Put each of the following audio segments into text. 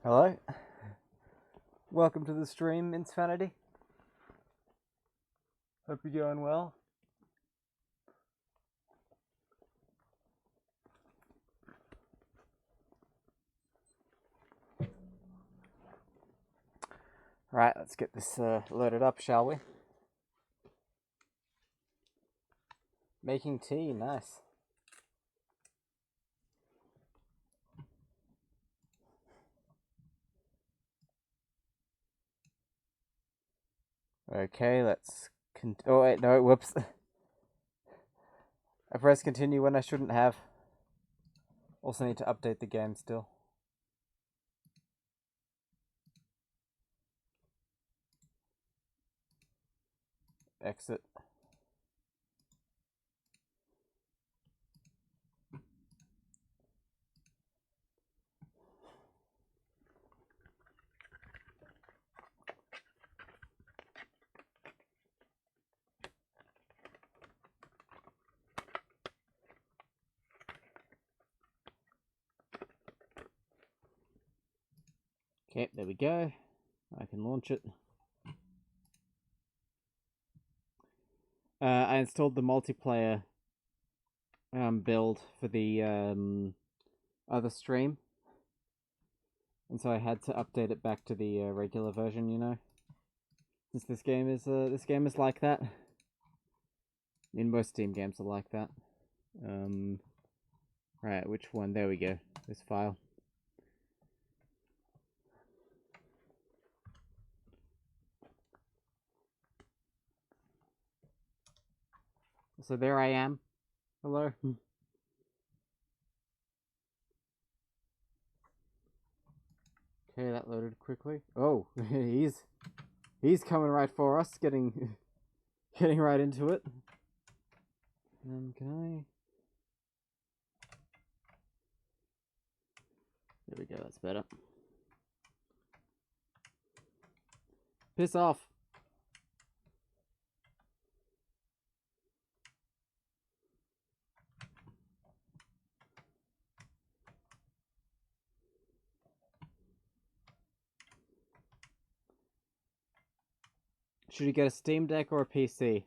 Hello. Welcome to the stream, Infinity. Hope you're going well. Right, let's get this loaded up, shall we? Making tea, nice. Okay, let's... oh wait, no, whoops. I pressed continue when I shouldn't have. Also need to update the game still. Exit. Okay, there we go. I can launch it. I installed the multiplayer build for the other stream, and so I had to update it back to the regular version. You know, since this game is like that. I mean, most Steam games are like that. Right, which one? There we go. This file. So there I am. Hello. Okay, that loaded quickly. Oh, he's coming right for us, getting right into it. Can I? There we go. That's better. Piss off. Should you get a Steam Deck or a PC?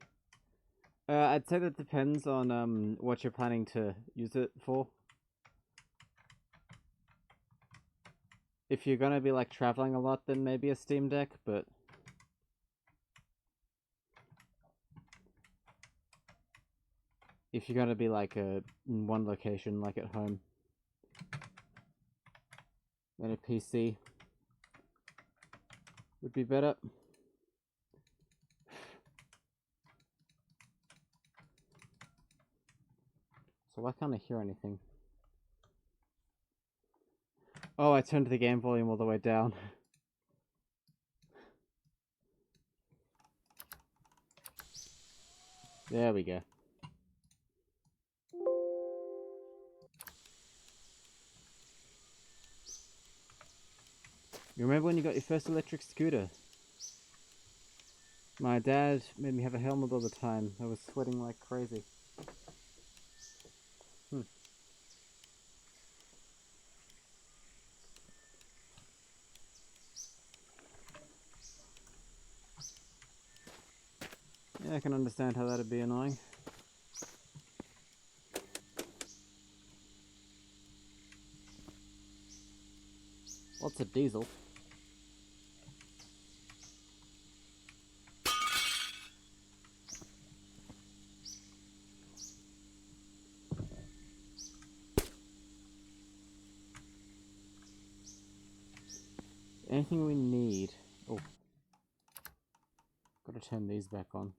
I'd say that depends on what you're planning to use it for. If you're gonna be like traveling a lot, then maybe a Steam Deck, but if you're gonna be like in one location, like at home, then a PC would be better. So why can't I hear anything? Oh, I turned the game volume all the way down. There we go. You remember when you got your first electric scooter? My dad made me have a helmet all the time. I was sweating like crazy. Yeah, I can understand how that'd be annoying. Lots of diesel. Anything we need. Oh. Gotta turn these back on.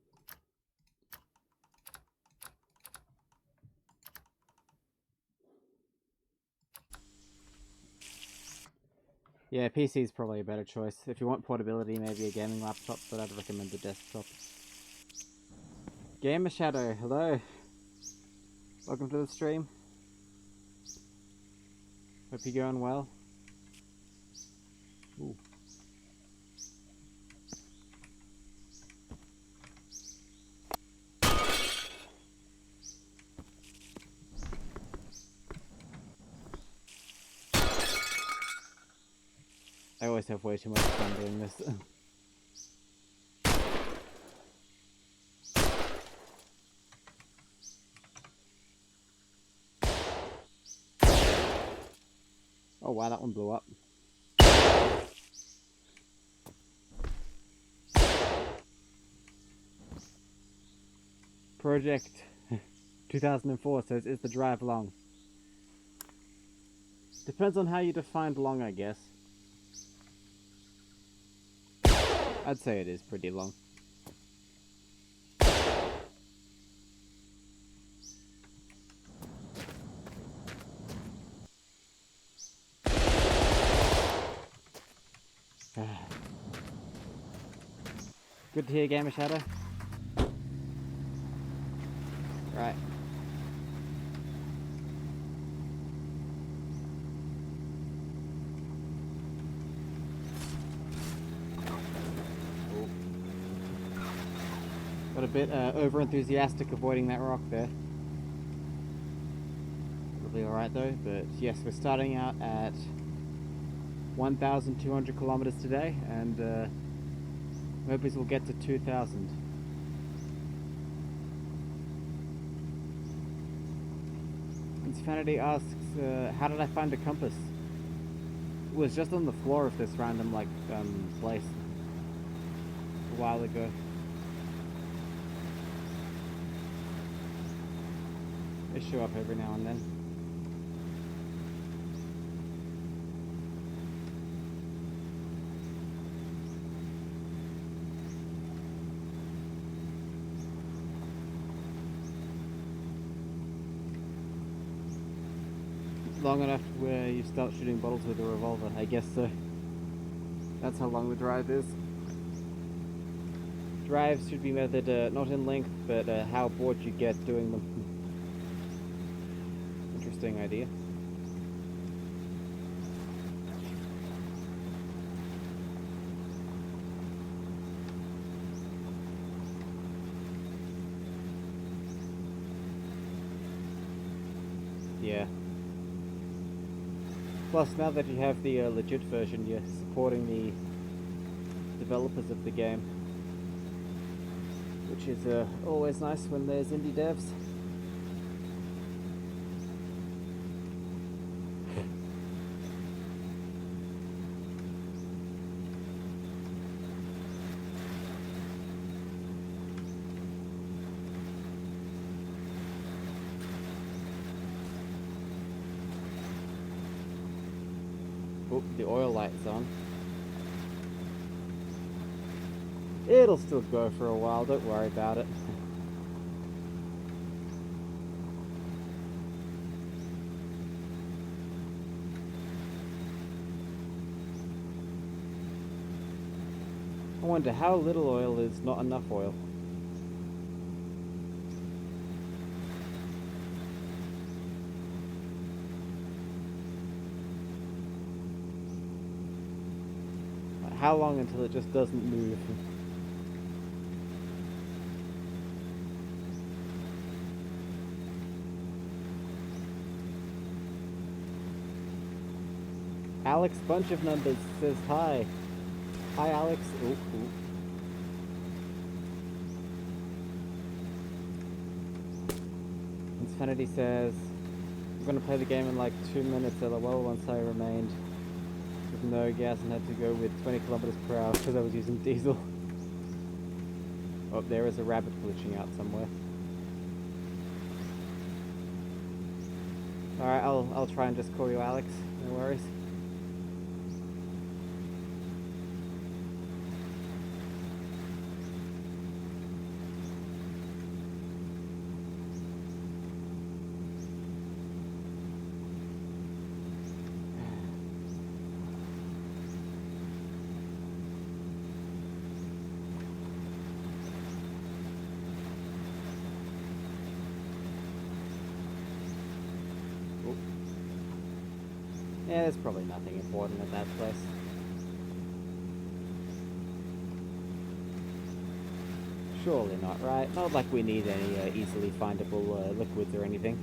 Yeah, PC is probably a better choice. If you want portability, maybe a gaming laptop, but I'd recommend the desktop. Gamer Shadow, hello. Welcome to the stream. Hope you're going well. Ooh. I always have way too much fun doing this. Oh wow, that one blew up. Project 2004 says, is the drive long? Depends on how you define long, I guess. I'd say it is pretty long. Good to hear, Gamer Shadow. Right. Got a bit over-enthusiastic avoiding that rock there. It'll be alright though, but yes, we're starting out at 1,200 kilometers today, and maybe we'll get to 2,000. Infinity asks, how did I find a compass? It was just on the floor of this random, like, place a while ago. They show up every now and then. Long enough where you start shooting bottles with a revolver, I guess so. That's how long the drive is. Drives should be measured not in length, but how bored you get doing them. Interesting idea. Yeah. Plus, now that you have the legit version, you're supporting the developers of the game, which is always nice when there's indie devs. Oh, the oil light's on. It'll still go for a while, don't worry about it. I wonder how little oil is not enough oil. How long until it just doesn't move? Alex Bunch of Numbers says hi. Hi, Alex. Ooh, ooh. Infinity says, I'm gonna play the game in like 2 minutes, LOL, once I remained with no gas and had to go with 20 kilometers per hour because I was using diesel. Oh, there is a rabbit glitching out somewhere. Alright, I'll try and just call you Alex, no worries. Yeah, there's probably nothing important at that place. Surely not, right? Not like we need any easily findable liquids or anything.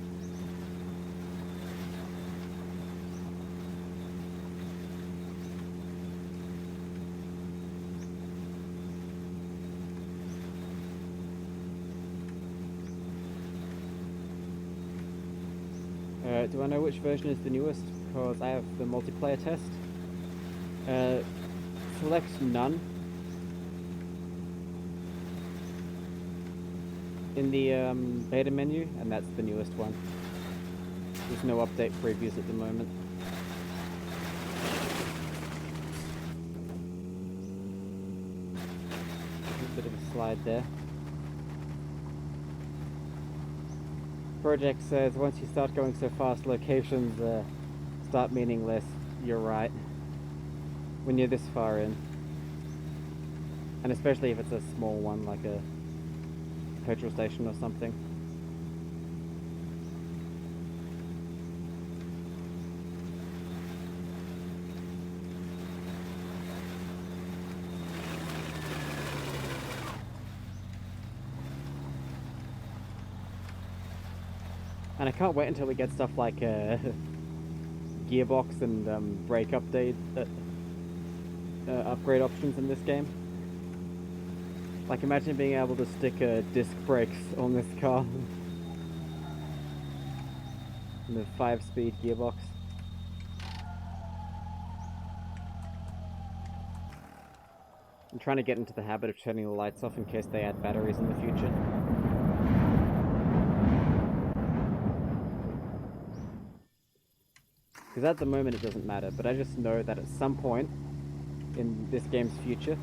Do I know which version is the newest? Because I have the multiplayer test. Select none in the beta menu, and that's the newest one. There's no update previews at the moment. A bit of a slide there. Project says once you start going so fast, locations start meaning less. You're right. When you're this far in. And especially if it's a small one, like a petrol station or something. And I can't wait until we get stuff like gearbox and brake update upgrade options in this game. Like, imagine being able to stick disc brakes on this car. And the 5-speed gearbox. I'm trying to get into the habit of turning the lights off in case they add batteries in the future. Because at the moment it doesn't matter, but I just know that at some point in this game's future,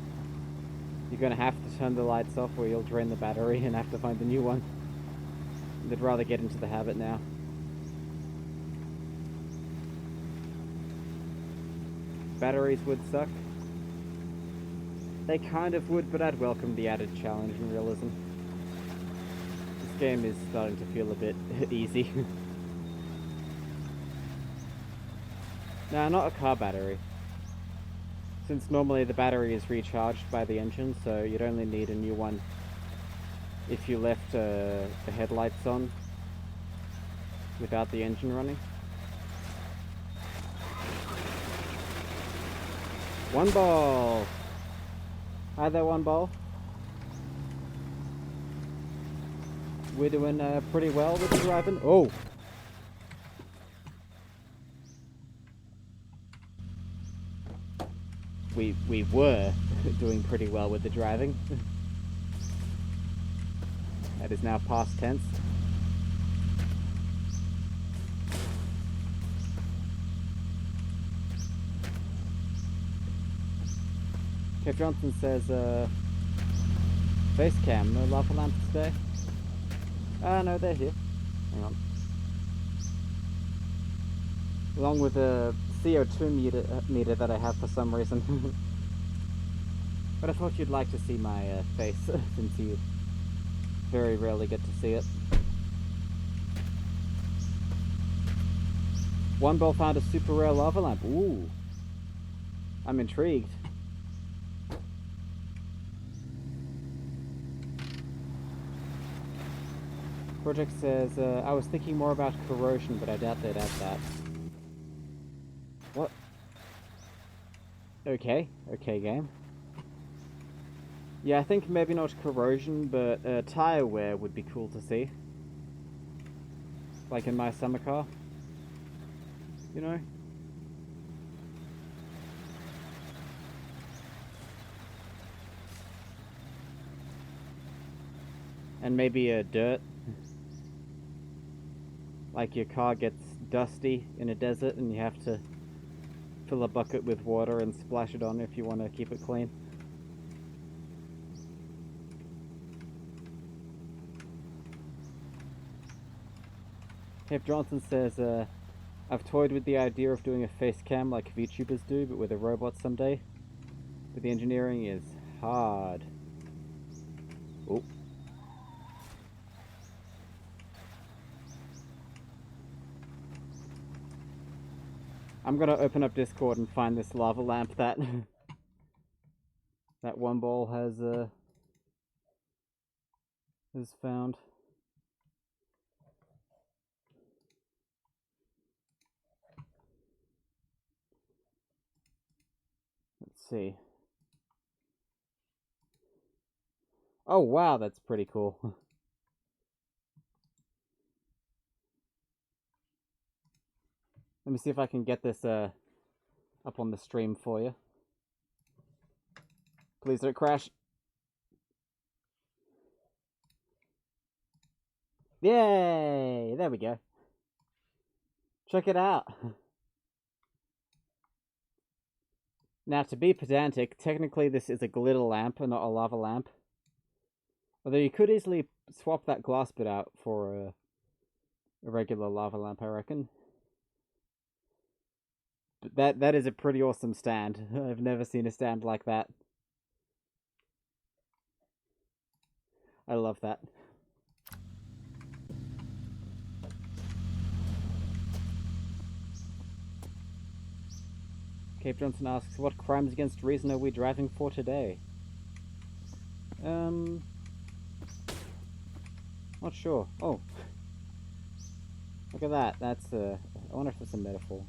you're going to have to turn the lights off or you'll drain the battery and have to find a new one. And I'd rather get into the habit now. Batteries would suck. They kind of would, but I'd welcome the added challenge and realism. This game is starting to feel a bit easy. Nah, not a car battery. Since normally the battery is recharged by the engine, so you'd only need a new one if you left the headlights on without the engine running. One ball! Hi there, one ball. We're doing pretty well with the driving. Oh! We were doing pretty well with the driving. That is now past tense. Kev Johnson says, face cam, no lava lamps today? No, they're here. Hang on. Along with a CO2 meter that I have for some reason. But I thought you'd like to see my face, since you very rarely get to see it. One ball found a super rare lava lamp. Ooh. I'm intrigued. Project says, I was thinking more about corrosion, but I doubt they'd add that. What? Okay. Okay, game. Yeah, I think maybe not corrosion, but tire wear would be cool to see. Like in my summer car. You know? And maybe dirt. Like your car gets dusty in a desert and you have to fill a bucket with water and splash it on if you want to keep it clean. Kev Johnson says, I've toyed with the idea of doing a face cam like VTubers do, but with a robot someday. But the engineering is hard. Oh. I'm gonna open up Discord and find this lava lamp that that one ball has found. Let's see. Oh wow, that's pretty cool. Let me see if I can get this up on the stream for you. Please don't crash. Yay! There we go. Check it out. Now, to be pedantic, technically this is a glitter lamp and not a lava lamp. Although you could easily swap that glass bit out for a regular lava lamp, I reckon. But that is a pretty awesome stand. I've never seen a stand like that. I love that. Cape Johnson asks, what crimes against reason are we driving for today? Not sure. Oh. Look at that. That's I wonder if that's a metaphor.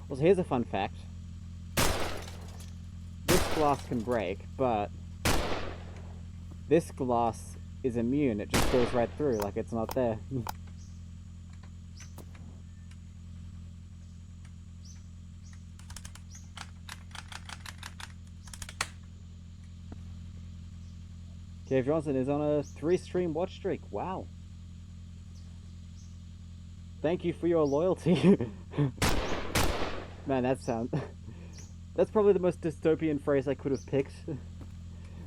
Well, so here's a fun fact. This glass can break, but this glass is immune. It just goes right through like it's not there. Cave Johnson is on a 3-stream watch streak. Wow. Thank you for your loyalty. Man, that's probably the most dystopian phrase I could have picked.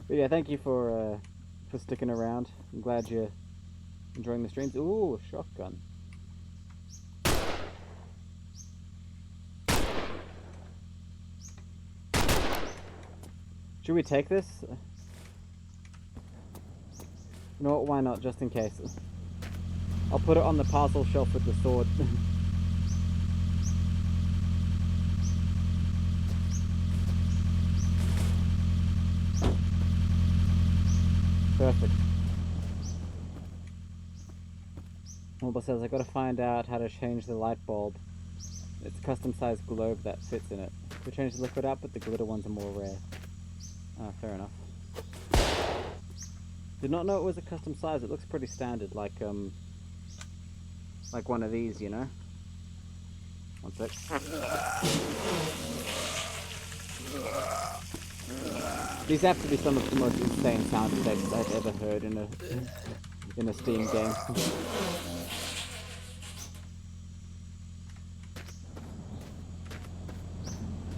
But yeah, thank you for sticking around. I'm glad you're enjoying the streams. Ooh, a shotgun. Should we take this? You know what, why not, just in case. I'll put it on the parcel shelf with the sword. Perfect. Mulba says, I gotta find out how to change the light bulb. It's a custom sized globe that fits in it. We change the liquid output, the glitter ones are more rare. Ah, fair enough. Did not know it was a custom size. It looks pretty standard, like one of these, you know? One sec. These have to be some of the most insane sound effects I've ever heard in a Steam game.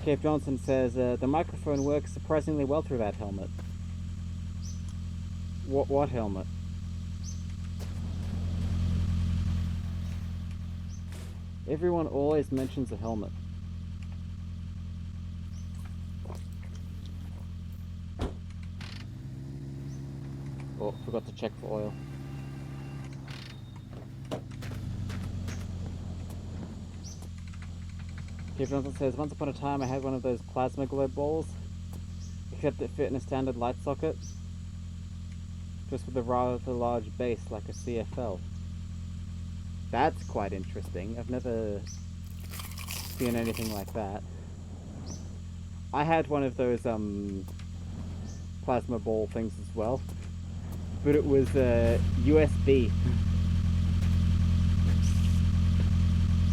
Cave Johnson says, the microphone works surprisingly well through that helmet. What helmet? Everyone always mentions a helmet. Oh, forgot to check for oil. Cave Johnson says, once upon a time I had one of those plasma glow balls, except it fit in a standard light socket. Just with a rather large base like a CFL. That's quite interesting. I've never seen anything like that. I had one of those plasma ball things as well, but it was USB.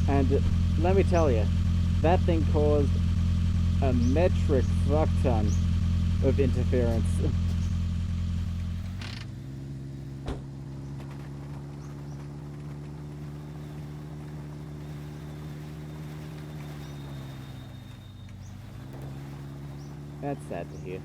And let me tell you, that thing caused a metric fuck ton of interference. That's sad to hear.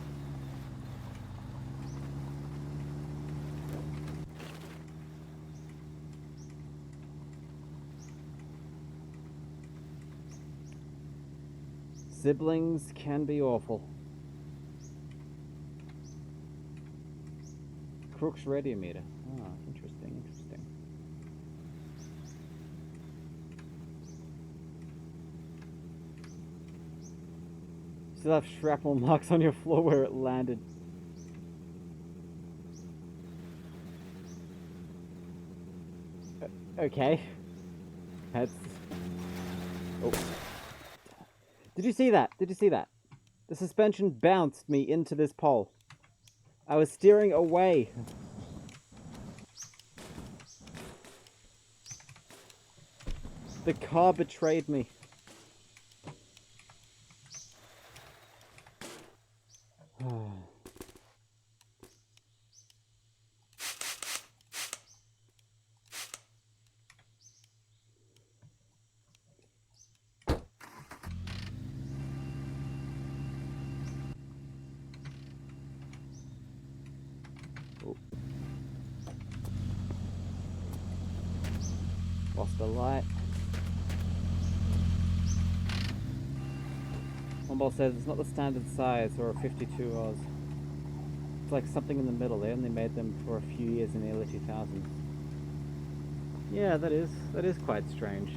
Siblings can be awful. Crook's radiometer. Ah, interesting, interesting. Still have shrapnel marks on your floor where it landed. Okay. That's... Oh. Did you see that? Did you see that? The suspension bounced me into this pole. I was steering away. The car betrayed me. Lost a light. One says it's not the standard size or a 52 Oz. It's like something in the middle. They only made them for a few years in the early 2000s. Yeah, that is quite strange.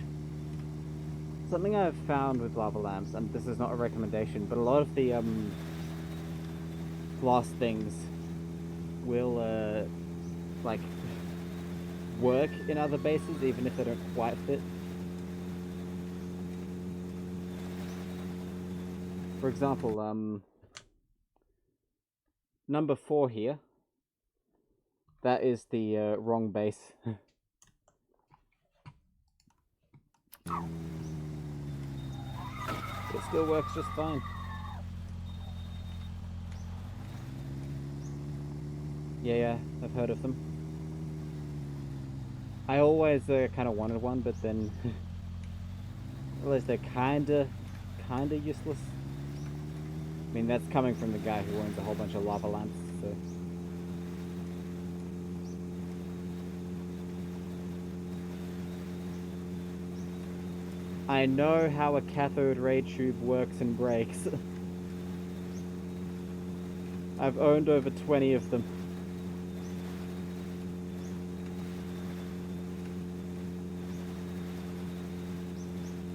Something I've found with lava lamps, and this is not a recommendation, but a lot of the glass things will like work in other bases even if they don't quite fit. For example, number 4 here, that is the wrong base. It still works just fine. Yeah, I've heard of them. I always kind of wanted one, but then realized they're kinda useless. I mean, that's coming from the guy who owns a whole bunch of lava lamps, so... I know how a cathode ray tube works and breaks. I've owned over 20 of them.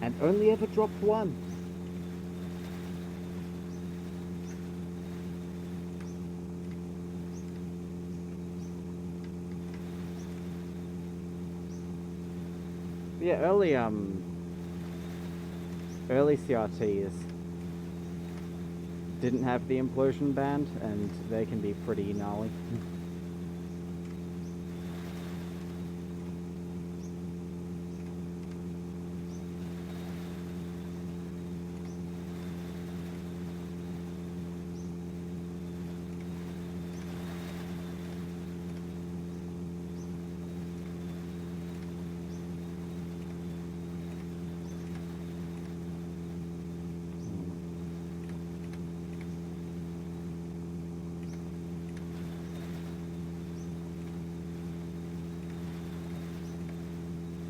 And only ever dropped one. Yeah, early CRTs didn't have the implosion band, and they can be pretty gnarly.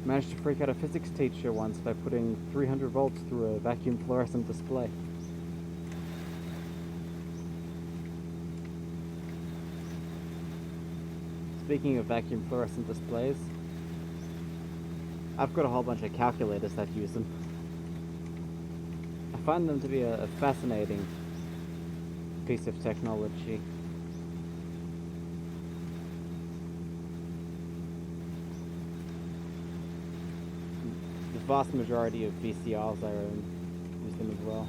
Managed to freak out a physics teacher once by putting 300 volts through a vacuum fluorescent display. Speaking of vacuum fluorescent displays, I've got a whole bunch of calculators that use them. I find them to be a fascinating piece of technology. The vast majority of VCRs I own use them as well.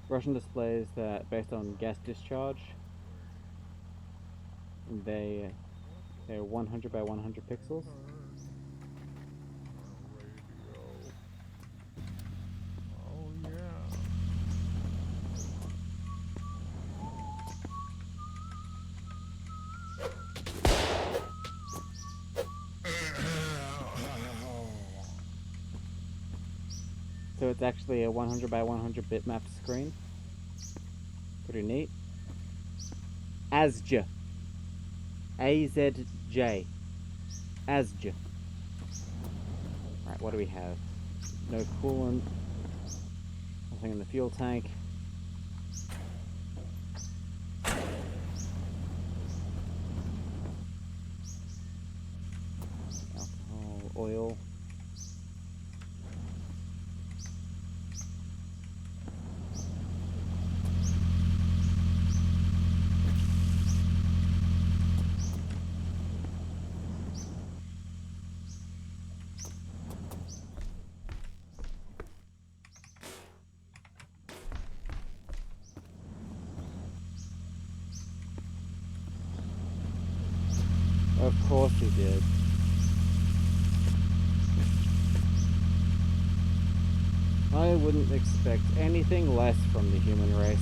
Russian displays that based on gas discharge. They're 100 by 100 pixels. So it's actually a 100 by 100 bitmap screen. Pretty neat. AZJ. AZJ. AZJ. Right, what do we have? No coolant. Nothing in the fuel tank. Alcohol, oil. Of course he did. I wouldn't expect anything less from the human race.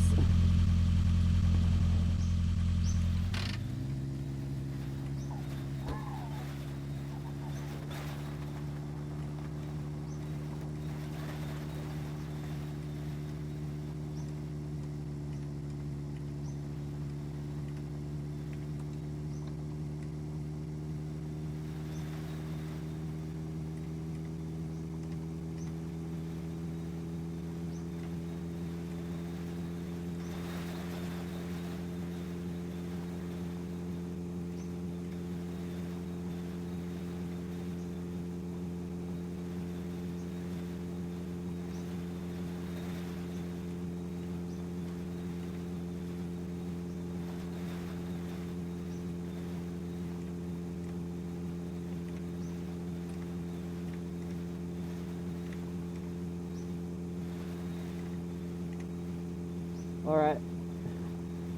Alright.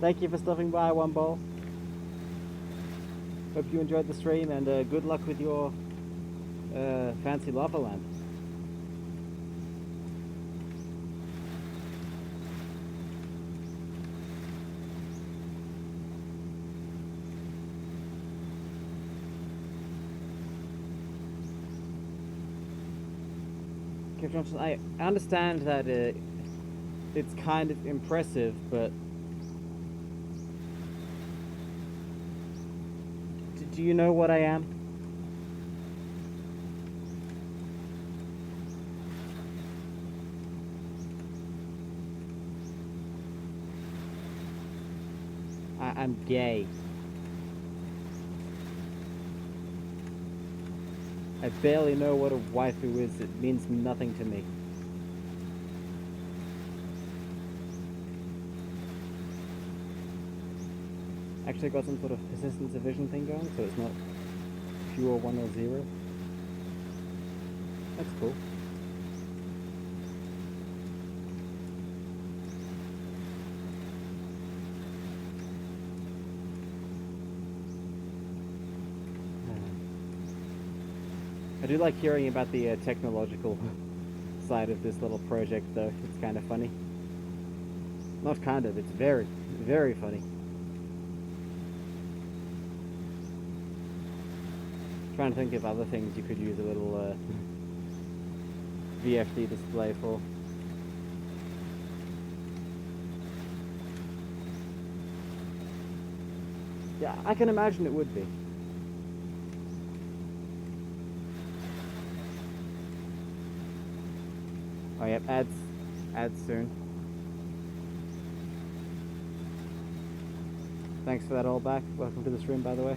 Thank you for stopping by, One Ball. Hope you enjoyed the stream, and good luck with your fancy lava lamp. Kev Johnson, I understand that it's kind of impressive, but do you know what I am? I'm gay. I barely know what a waifu is. It means nothing to me. Actually got some sort of persistence evasion thing going, so it's not pure 1 or 0. That's cool. I do like hearing about the technological side of this little project, though. It's kind of funny. Not kind of, it's very, very funny. Trying to think of other things you could use a little VFD display for. Yeah, I can imagine it would be. Oh yep, ads soon. Thanks for that, all back. Welcome to the stream, by the way.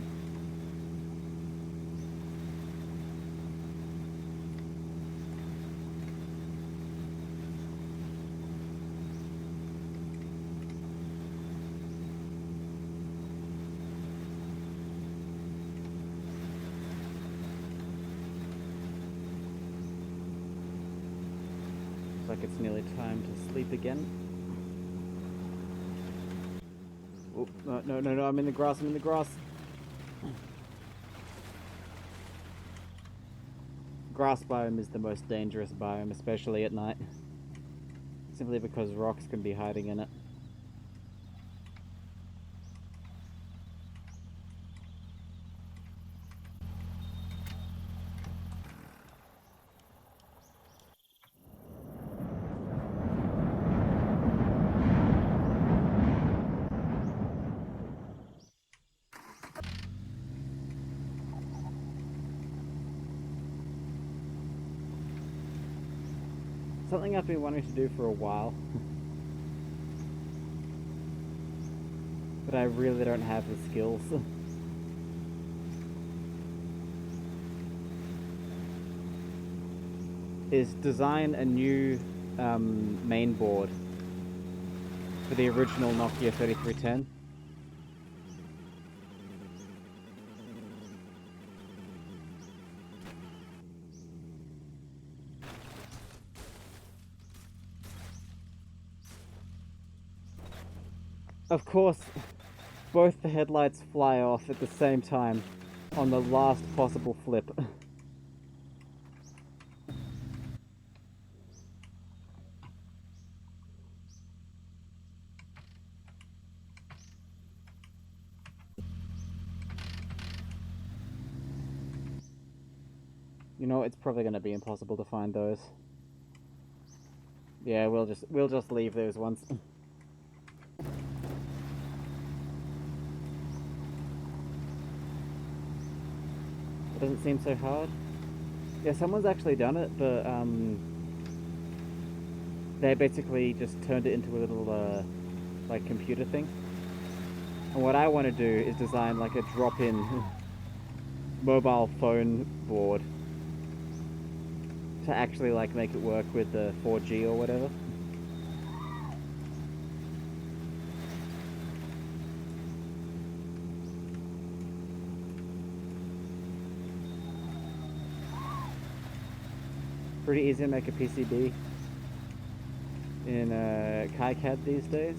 Looks like it's nearly time to sleep again. Oh, no, I'm in the grass, I'm in the grass. Grass biome is the most dangerous biome, especially at night. Simply because rocks can be hiding in it. Something I've been wanting to do for a while. But I really don't have the skills. Is design a new main board for the original Nokia 3310. Of course, both the headlights fly off at the same time. on the last possible flip. You know, it's probably going to be impossible to find those. Yeah, we'll just leave those ones. It doesn't seem so hard. Yeah, someone's actually done it, but they basically just turned it into a little like computer thing. And what I want to do is design like a drop-in mobile phone board to actually like make it work with the 4G or whatever. Pretty easy to make a PCB in KiCad these days.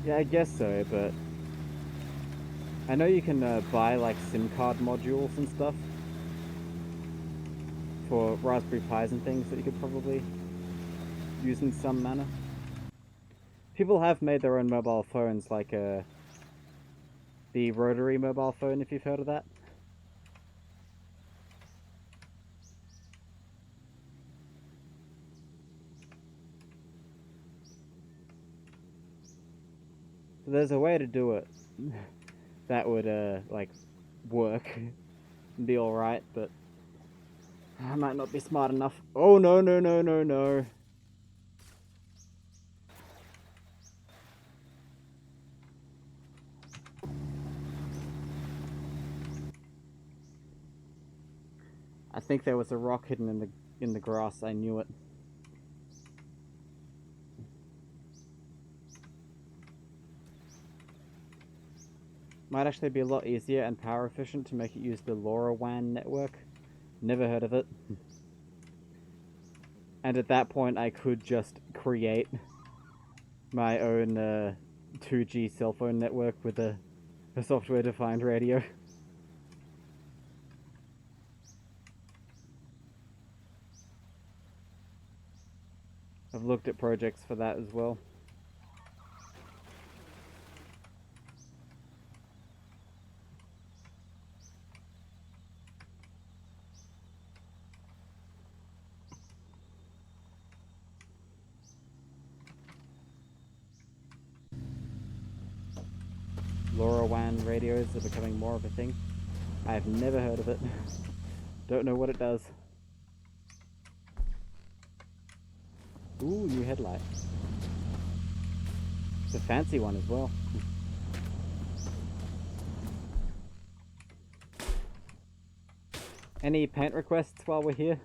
Yeah, I guess so, but I know you can buy like SIM card modules and stuff for Raspberry Pis and things that you could probably use in some manner. People have made their own mobile phones, like the rotary mobile phone, if you've heard of that. So there's a way to do it that would like work and be alright, but I might not be smart enough. Oh no no no no no. I think there was a rock hidden in the grass. I knew it. Might actually be a lot easier and power efficient to make it use the LoRaWAN network. Never heard of it. And at that point, I could just create my own 2G cell phone network with a software-defined radio. I've looked at projects for that as well. LoRaWAN radios are becoming more of a thing. I've never heard of it. Don't know what it does. Ooh, new headlight. It's a fancy one as well. Any paint requests while we're here?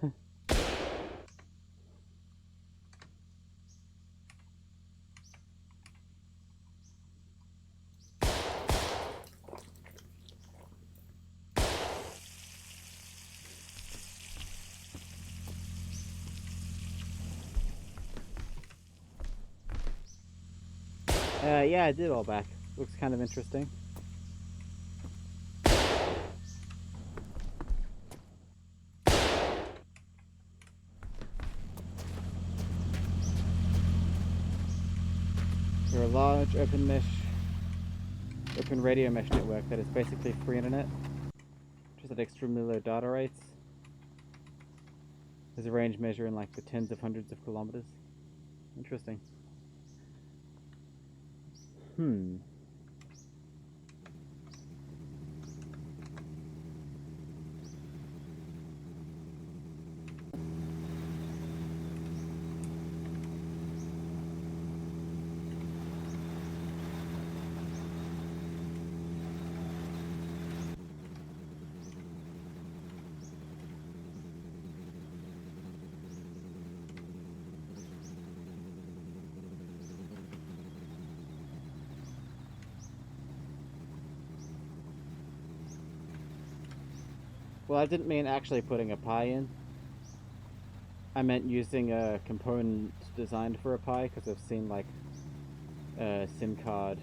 Yeah, I did all back. Looks kind of interesting. They're a large open radio mesh network that is basically free internet, just at extremely low data rates. There's a range measure in like the tens of hundreds of kilometers. Interesting. Well, I didn't mean actually putting a Pi in. I meant using a component designed for a Pi, because I've seen like SIM card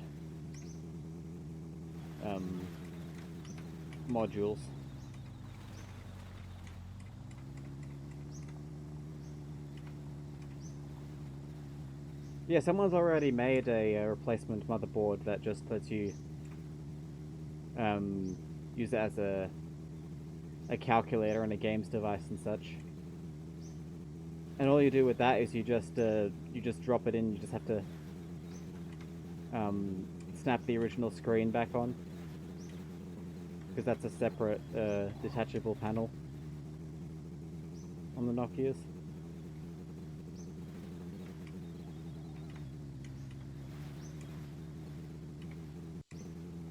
modules. Yeah, someone's already made a replacement motherboard that just lets you use it as a calculator and a games device and such. And all you do with that is you just drop it in. You just have to snap the original screen back on, because that's a separate detachable panel on the Nokias.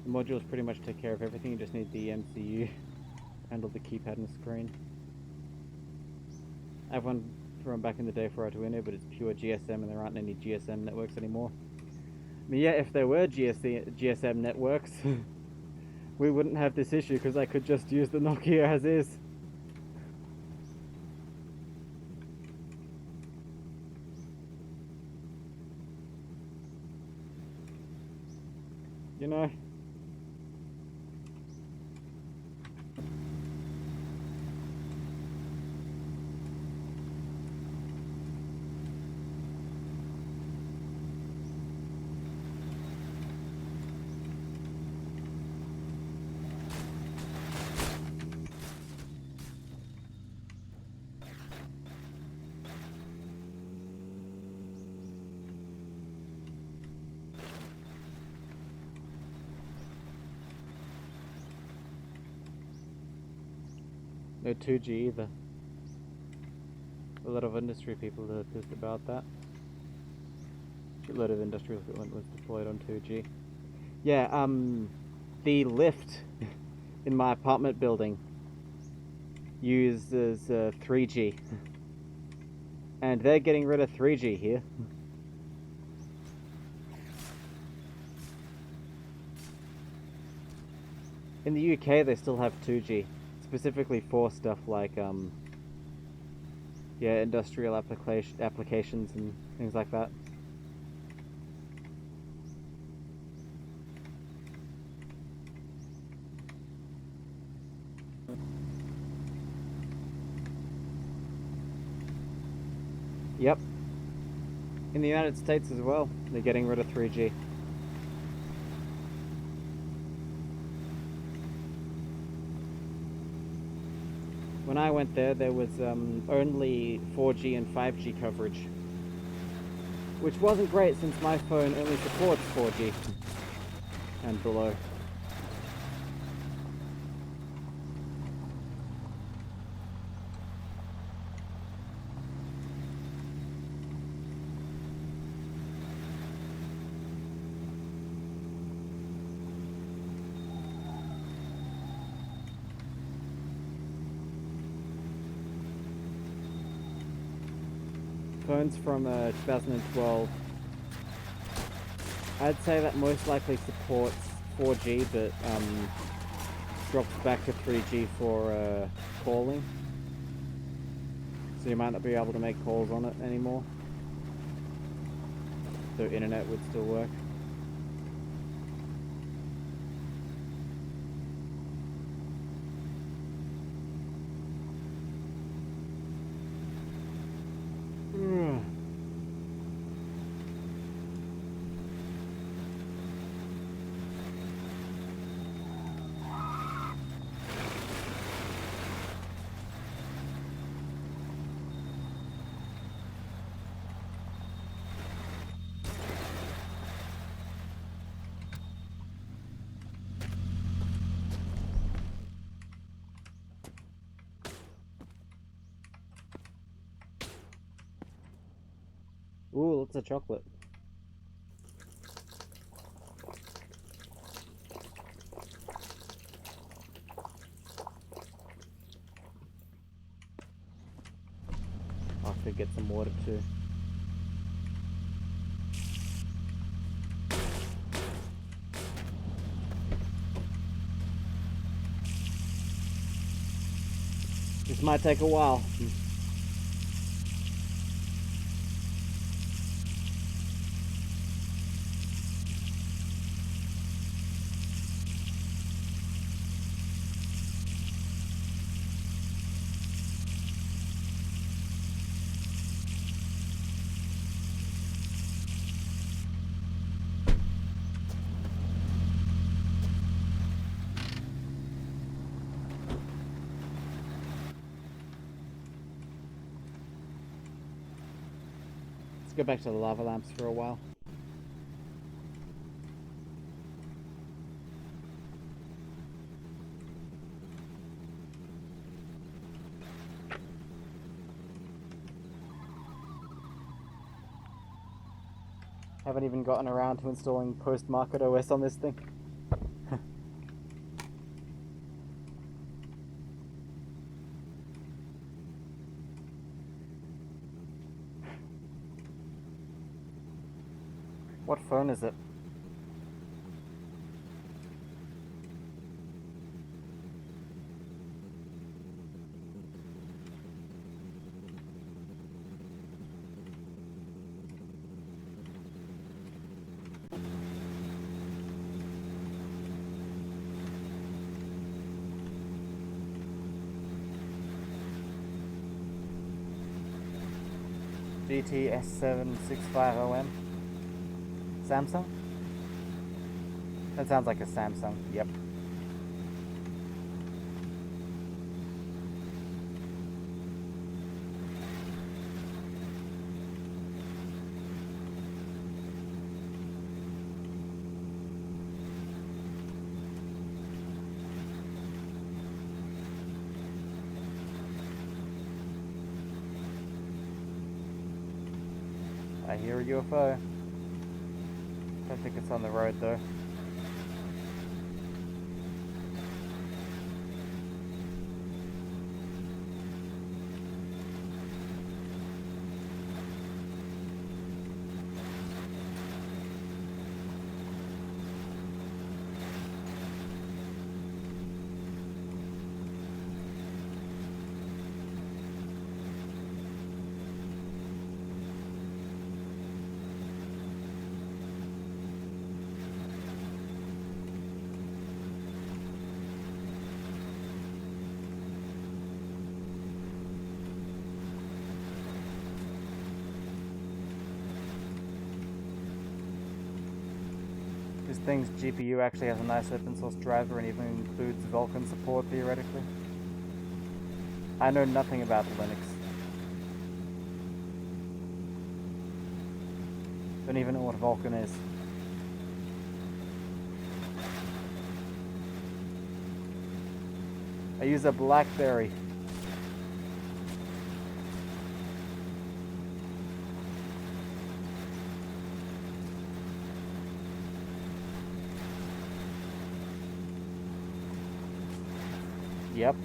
The modules pretty much take care of everything. You just need the MCU handle the keypad and screen. I have one from back in the day for Arduino, but it's pure GSM and there aren't any GSM networks anymore. I mean, yeah, if there were GSM networks, we wouldn't have this issue because I could just use the Nokia as is. You know? No 2G either. A lot of industry people are pissed about that. A lot of industrial equipment was deployed on 2G. Yeah, the lift in my apartment building uses 3G. And they're getting rid of 3G here. In the UK, they still have 2G, specifically for stuff like, yeah, industrial applications and things like that. Yep. In the United States as well, they're getting rid of 3G. When I went there was only 4G and 5G coverage, which wasn't great since my phone only supports 4G and below. Phones from 2012, I'd say that most likely supports 4G, but drops back to 3G for calling. So you might not be able to make calls on it anymore. So internet would still work. Ooh, lots of chocolate. I could get some water too. This might take a while. go back to the lava lamps for a while. Haven't even gotten around to installing post-market OS on this thing. What phone is it? GTS765OM. Samsung? That sounds like a Samsung, yep. I hear a UFO. Don't think it's on the road though. This thing's GPU actually has a nice open source driver and even includes Vulkan support theoretically. I know nothing about Linux. Don't even know what Vulkan is. I use a BlackBerry. Yep.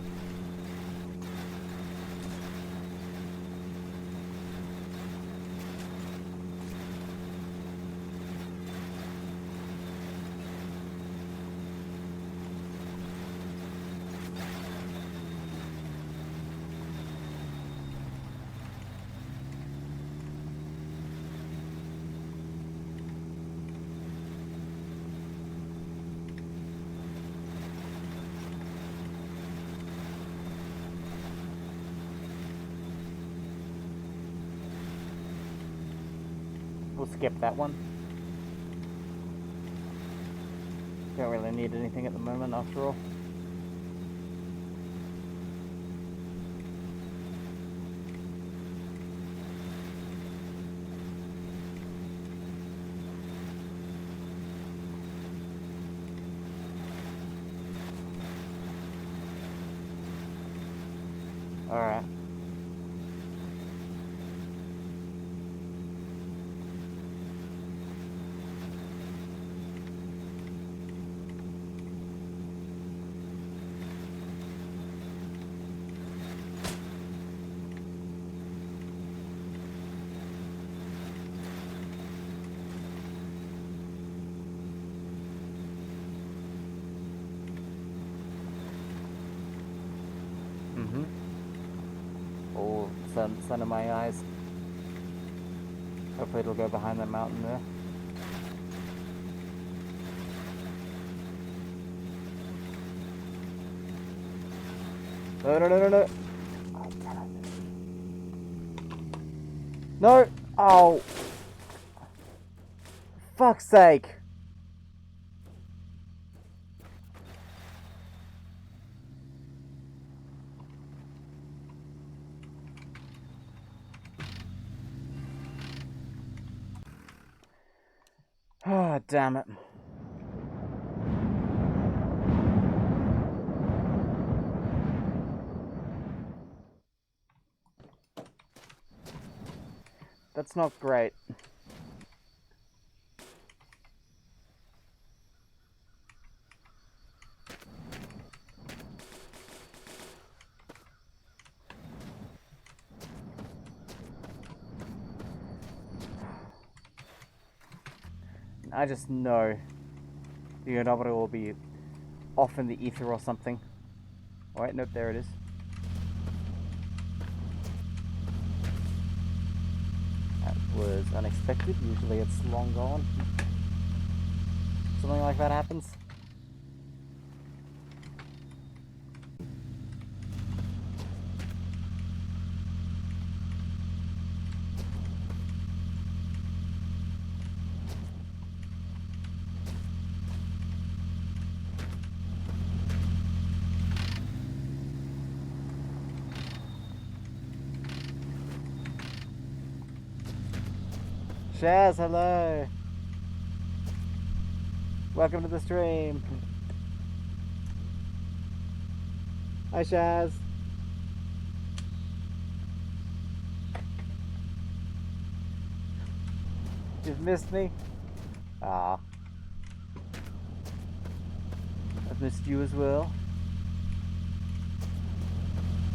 We'll skip that one. Don't really need anything at the moment after all. Alright. Oh, sun in my eyes. Hopefully it'll go behind that mountain there. No. Oh, damn it. No! Oh! Fuck's sake! Oh, damn it. That's not great. I just know the odometer will be off in the ether or something. Alright, nope, there it is. That was unexpected. Usually it's long gone. Something like that happens. Shaz, hello! Welcome to the stream! Hi, Shaz! You've missed me? Ah. I've missed you as well.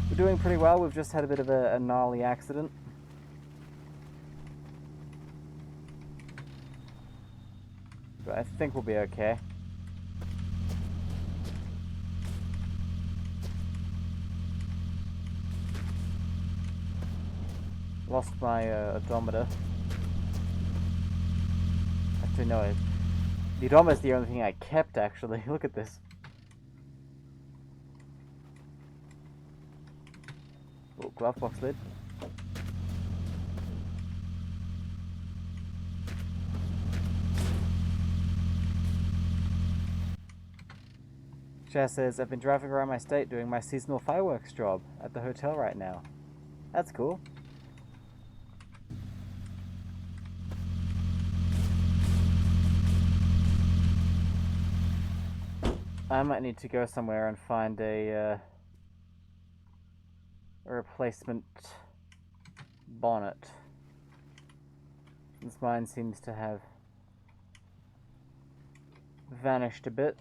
We're doing pretty well. We've just had a bit of a gnarly accident. But I think we'll be okay. Lost my odometer. Actually, no, the odometer is the only thing I kept, actually. Look at this. Oh, glove box lid. Shaz says, I've been driving around my state doing my seasonal fireworks job at the hotel right now. That's cool. I might need to go somewhere and find a replacement bonnet. Since mine seems to have vanished a bit.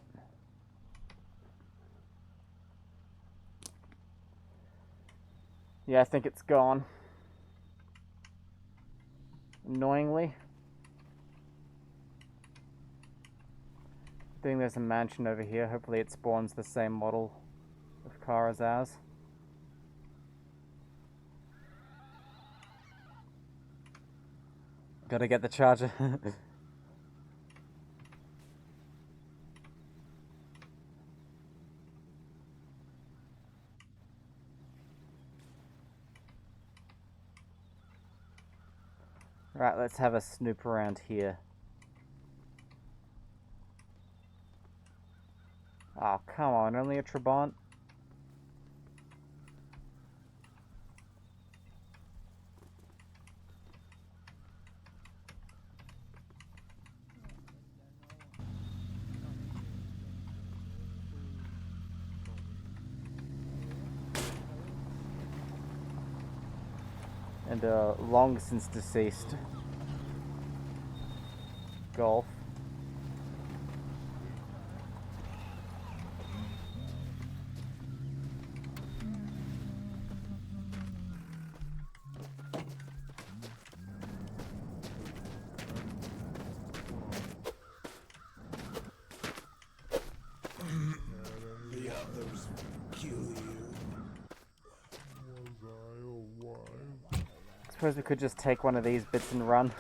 Yeah, I think it's gone. Annoyingly. I think there's a mansion over here. Hopefully it spawns the same model of car as ours. Gotta get the charger. Right, let's have a snoop around here. Oh, come on, only a Trabant? And long since deceased Golf. The others kill you. I suppose we could just take one of these bits and run.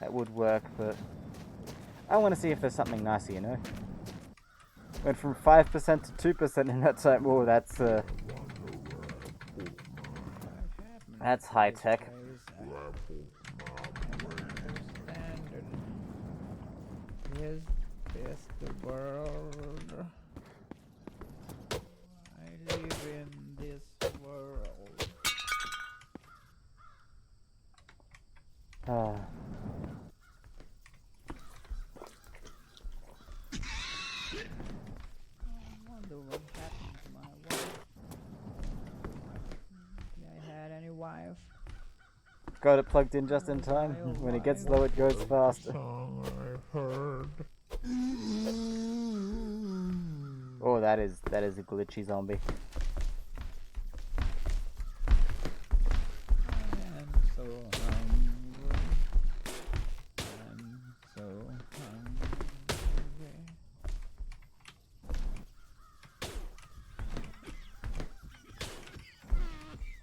That would work, but I want to see if there's something nicer, you know? Went from 5% to 2% in that time. Oh, that's high tech. Is this the world? I live in this world. I wonder what happened to my wife. Did I had any wife? Got it plugged in just in Was time. I When it gets alive? low, it goes faster. Song I heard. Oh, that is a glitchy zombie. I'm so hungry. I'm so hungry.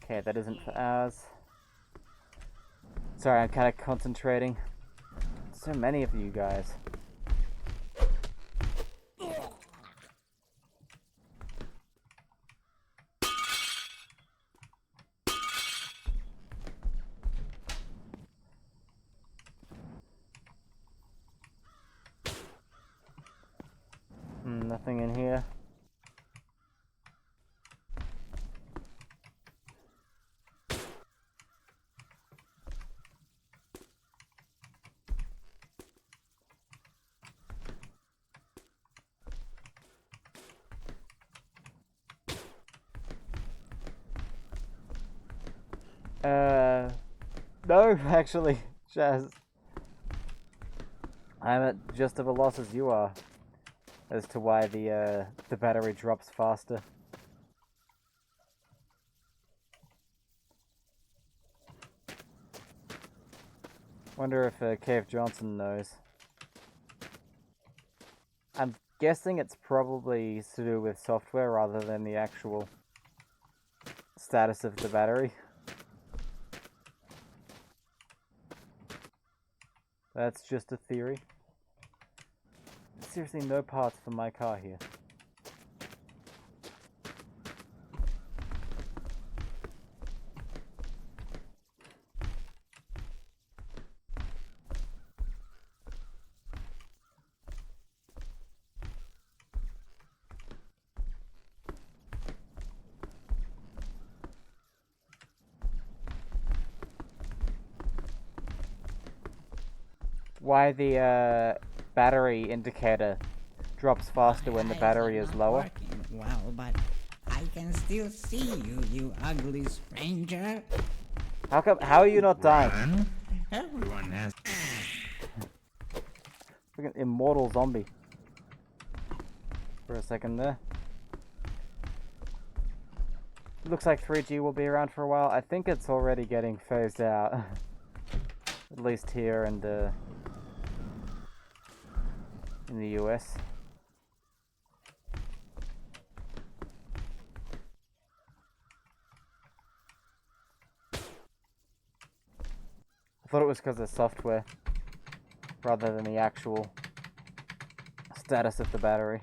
Okay, that isn't for ours. Sorry, I'm kind of concentrating. So many of you guys. Nothing in here. No, actually, Shaz. I'm at just of a loss as you are as to why the battery drops faster. Wonder if Cave Johnson knows. I'm guessing it's probably to do with software rather than the actual status of the battery. That's just a theory. Seriously, no parts for my car here. Why the battery indicator drops faster when the battery is lower. Working well, but I can still see you, you ugly stranger. How are you not dying? Everyone has. Freaking immortal zombie. For a second there. Looks like 3G will be around for a while. I think it's already getting phased out. At least here and in the US. I thought it was because of software rather than the actual status of the battery.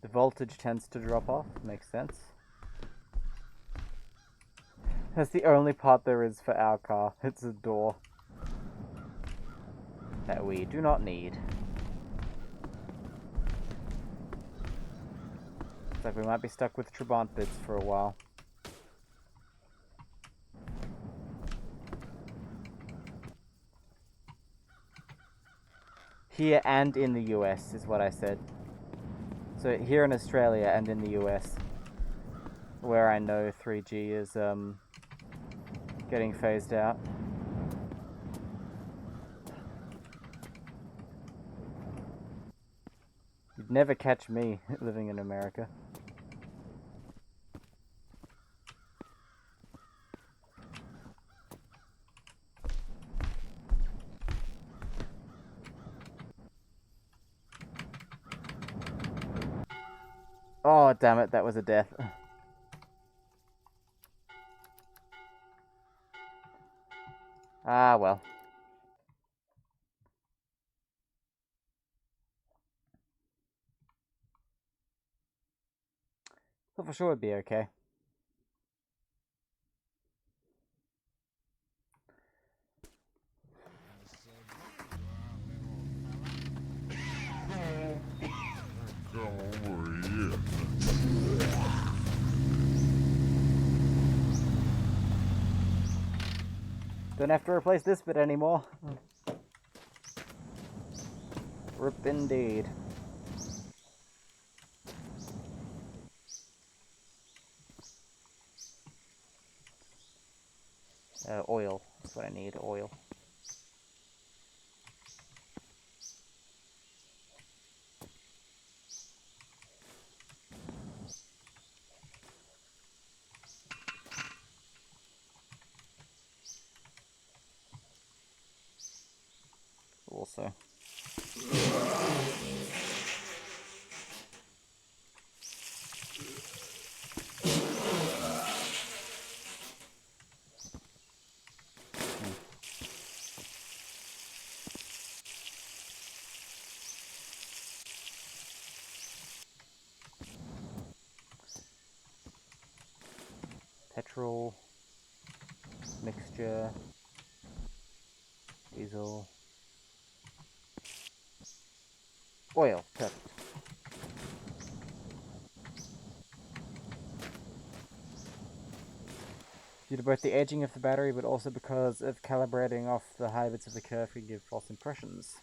The voltage tends to drop off, makes sense. That's the only part there is for our car. It's a door that we do not need. Looks like we might be stuck with Trabant bits for a while. Here and in the US is what I said. So here in Australia and in the US, where I know 3G is getting phased out. You'd never catch me living in America. Oh, damn it, that was a death. Ah, well. Thought for sure it'd be okay. Don't have to replace this bit anymore. Rip indeed. Oil. That's what I need, oil. Also. Petrol, mixture, diesel, oil, perfect. Due to both the aging of the battery, but also because of calibrating off the high bits of the curve can give false impressions.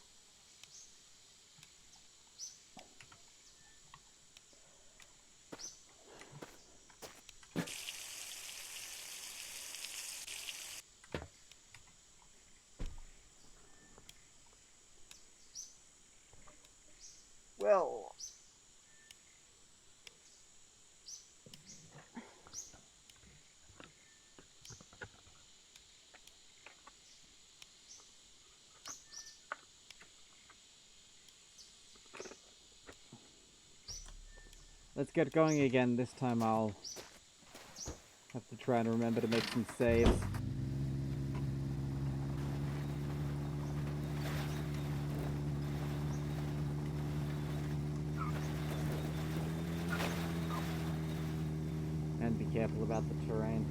Well, let's get going again. This time I'll have to try and remember to make some saves. And be careful about the terrain.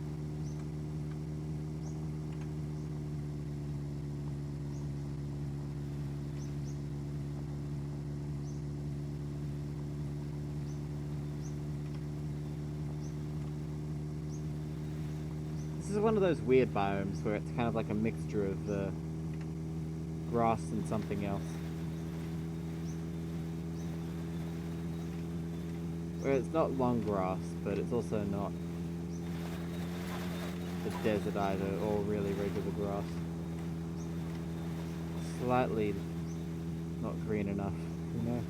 This is one of those weird biomes where it's kind of like a mixture of grass and something else. Where it's not long grass, but it's also not the desert either, or really regular grass. Slightly not green enough, you know?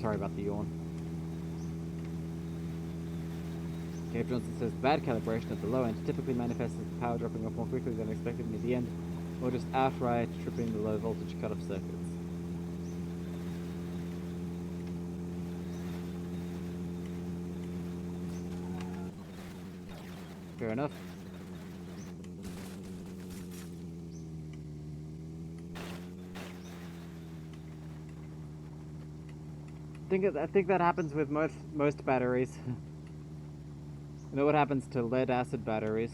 Sorry about the yawn. Cave Johnson says bad calibration at the low end typically manifests as the power dropping off more quickly than expected near the end, or just outright tripping the low voltage cut-off circuits. Fair enough. I think that happens with most batteries. You know what happens to lead acid batteries?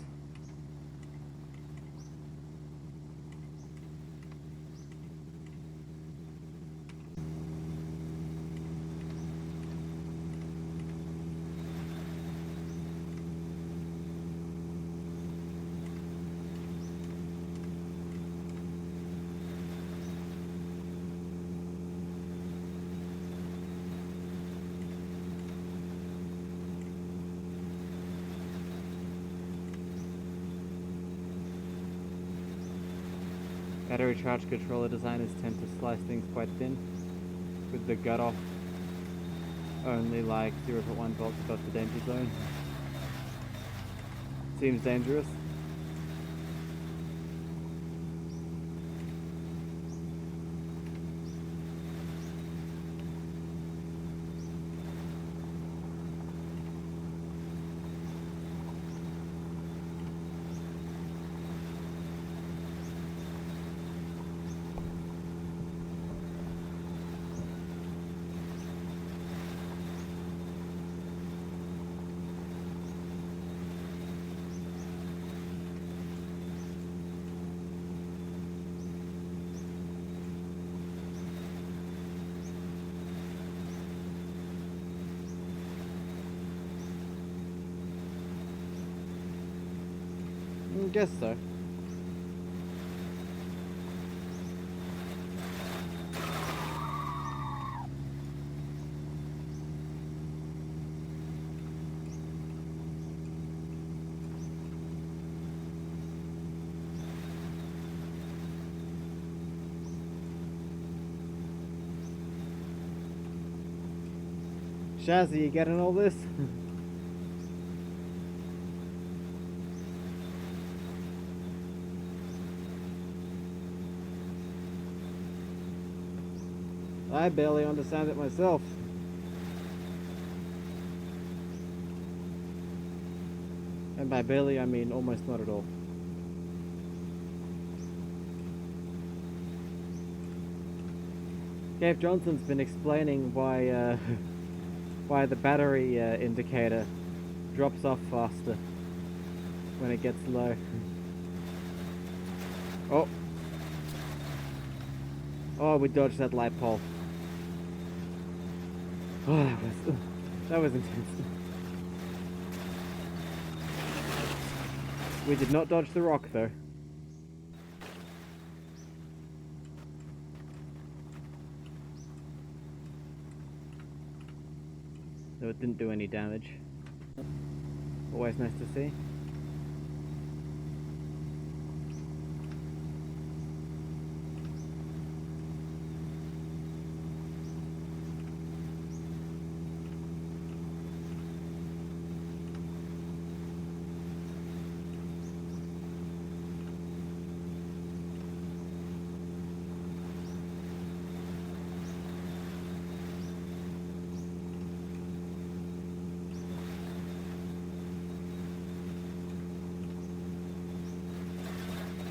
Battery charge controller designers tend to slice things quite thin, with the gut off only like 0.1 volts above the danger zone. Seems dangerous. guess so. Shazzy, you getting all this? I barely understand it myself. And by barely, I mean almost not at all. Gabe Johnson's been explaining why why the battery indicator drops off faster when it gets low. Oh. Oh, we dodged that light pole. Oh, that was intense. We did not dodge the rock, though. Though it didn't do any damage. Always nice to see.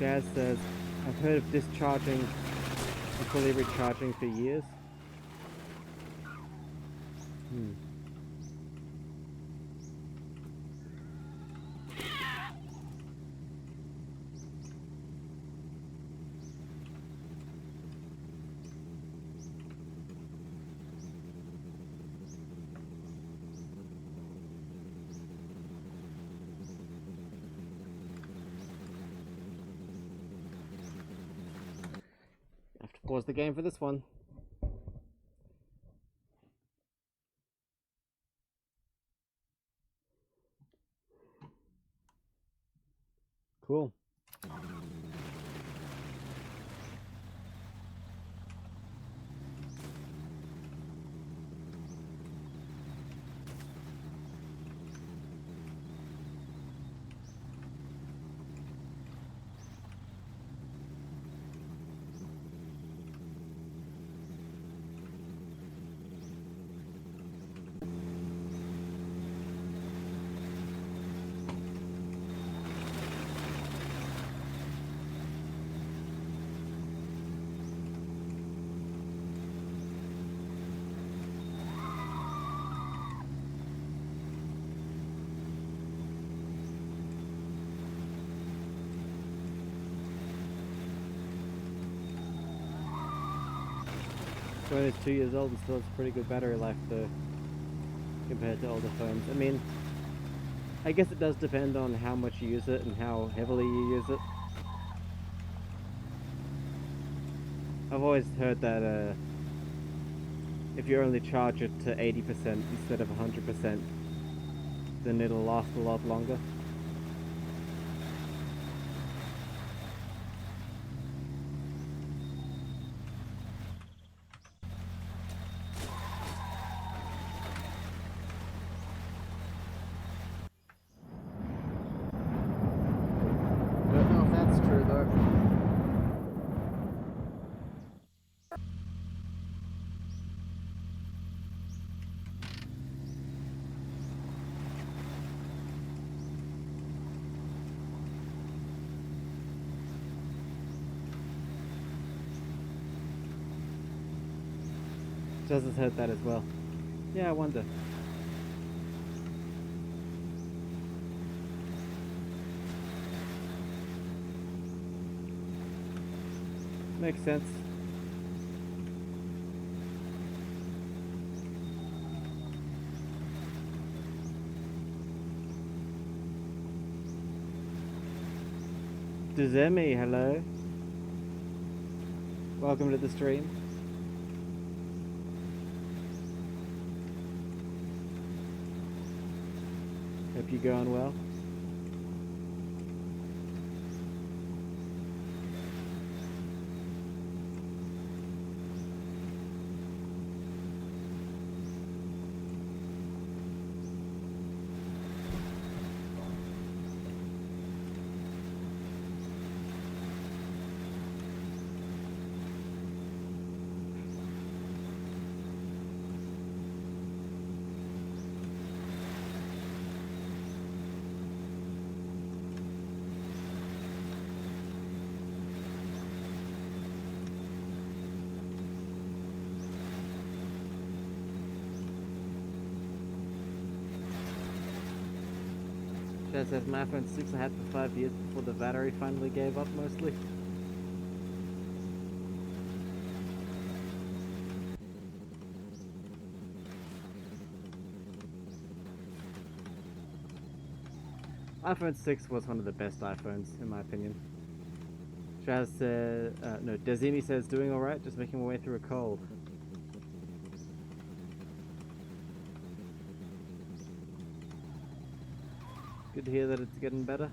Jazz says, I've heard of discharging and fully recharging for years. Have to pause the game for this one. Cool. When it's 2 years old and still has pretty good battery life though, compared to older phones. I mean, I guess it does depend on how much you use it and how heavily you use it. I've always heard that if you only charge it to 80% instead of 100%, then it'll last a lot longer. Don't know if that's true though. Jazz has heard that as well. Yeah, I wonder. Makes sense. Dezemi, hello. Welcome to the stream. Hope you're going well. Chaz says my iPhone 6 I had for 5 years before the battery finally gave up mostly. iPhone 6 was one of the best iPhones, in my opinion. Chaz said, no, Dezimi says doing alright, just making my way through a cold. Good to hear that it's getting better.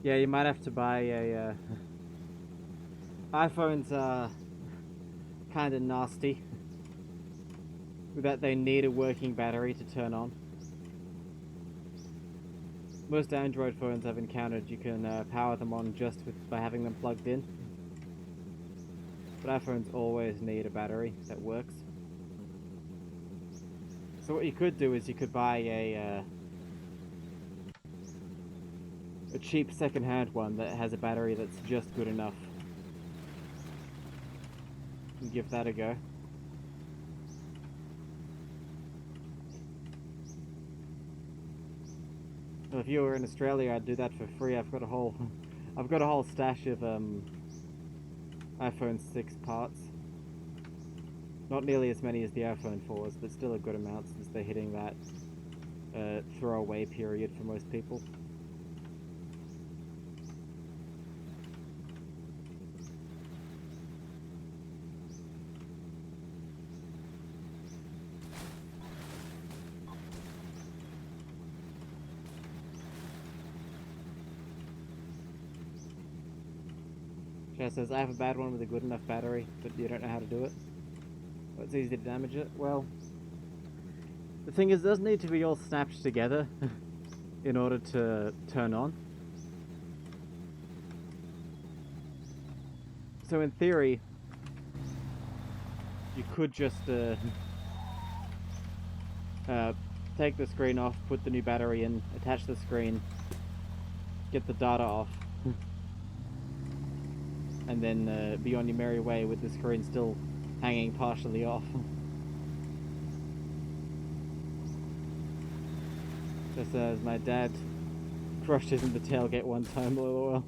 Yeah, you might have to buy a iPhones are kind of nasty. With that they need a working battery to turn on. Most Android phones I've encountered, you can power them on just by having them plugged in. But iPhones always need a battery that works. So what you could do is you could buy a cheap second-hand one that has a battery that's just good enough. And give that a go. Well, if you were in Australia, I'd do that for free. I've got a whole stash of iPhone 6 parts. Not nearly as many as the iPhone 4s, but still a good amount since they're hitting that throwaway period for most people. Chaz says, I have a bad one with a good enough battery, but you don't know how to do it. Well, it's easy to damage it. Well, the thing is, it doesn't need to be all snapped together in order to turn on. So in theory, you could just take the screen off, put the new battery in, attach the screen, get the data off, and then be on your merry way with the screen still hanging partially off. Just as my dad crushed his in the tailgate one time, lol.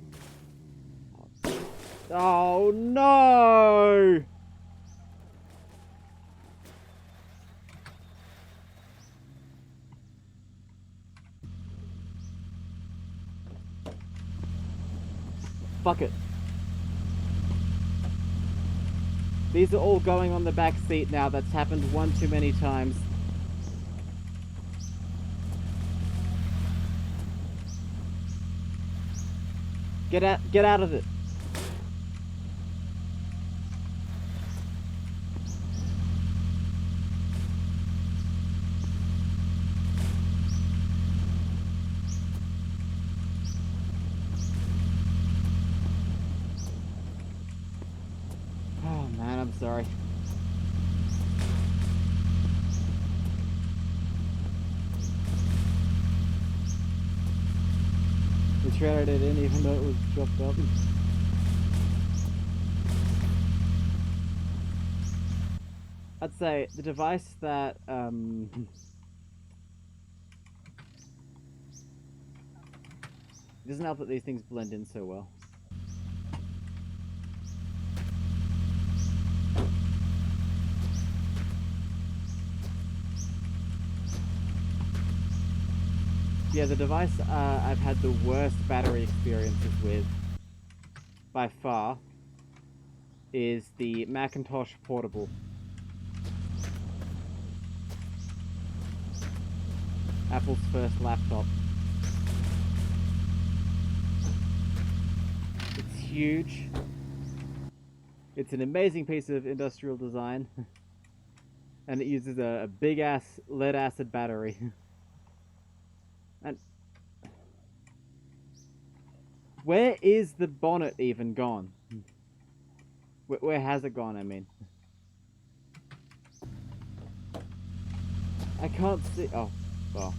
Oh no! Fuck it. These are all going on the back seat now. That's happened one too many times. Get out of it. Oh man, I'm sorry. The trailer did in even though it was chopped up. I'd say the device that it doesn't help that these things blend in so well. Yeah, the device I've had the worst battery experiences with, by far, is the Macintosh Portable. Apple's first laptop. It's huge. It's an amazing piece of industrial design. And it uses a big-ass lead-acid battery. And where is the bonnet even gone? Where has it gone, I mean? I can't see... Oh, well.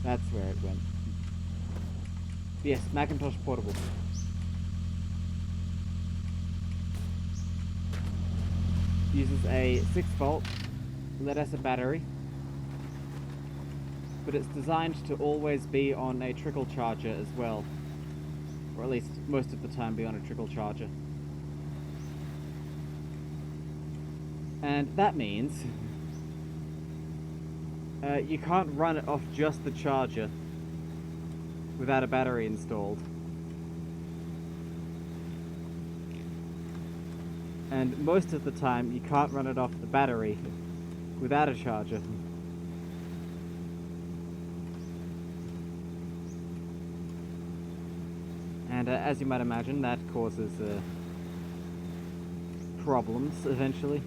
That's where it went. Yes, Macintosh Portable. Uses a 6-volt lead-acid battery, but it's designed to always be on a trickle charger as well, or at least most of the time be on a trickle charger. And that means you can't run it off just the charger without a battery installed. And most of the time, you can't run it off the battery without a charger. And as you might imagine, that causes problems eventually.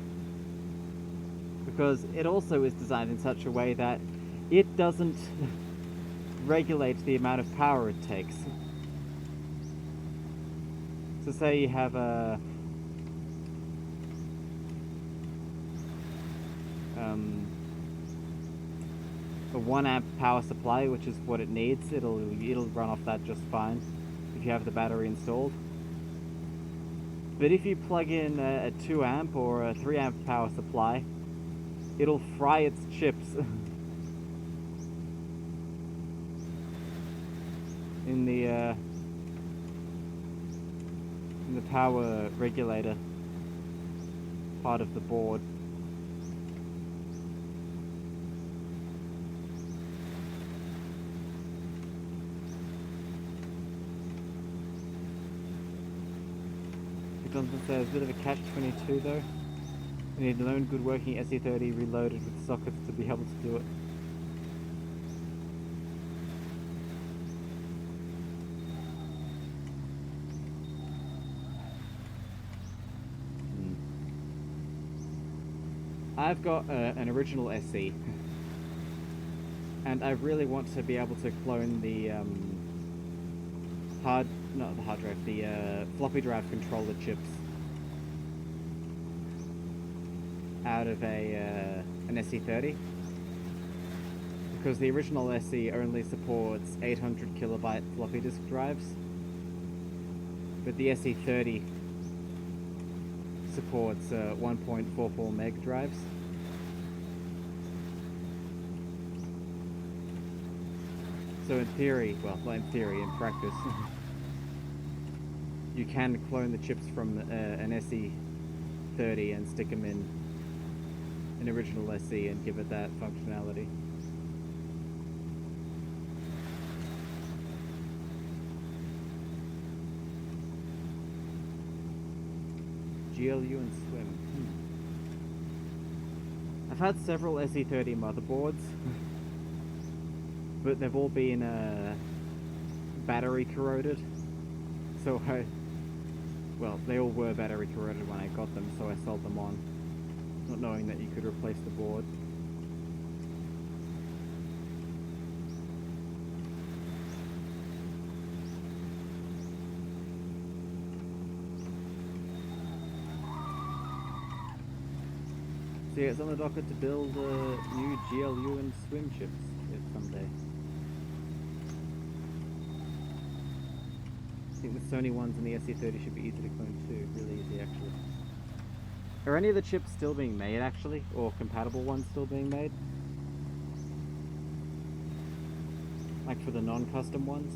Because it also is designed in such a way that it doesn't regulate the amount of power it takes. So say you have a 1 amp power supply, which is what it needs. It'll run off that just fine if you have the battery installed. But if you plug in a 2 amp or a 3 amp power supply, it'll fry its chips in the power regulator part of the board. Johnson says, a bit of a catch-22 though. You need an own good working SE30 reloaded with sockets to be able to do it. I've got an original SE, and I really want to be able to clone the the floppy drive controller chips out of an SE30, because the original SE only supports 800 kilobyte floppy disk drives, but the SE30 supports 1.44 meg drives. So in theory, well, not in theory, in practice, you can clone the chips from an SE30 and stick them in an original SE and give it that functionality. GLU and Swim. I've had several SE30 motherboards, but they've all been battery corroded. So well, they all were battery corroded when I got them, so I sold them on, not knowing that you could replace the board. So yeah, it's on the docket to build new GLU and Swim chips someday. I think the Sony ones and the SE30 should be easy to clone too, really easy actually. Are any of the chips still being made actually, or compatible ones still being made? Like for the non-custom ones?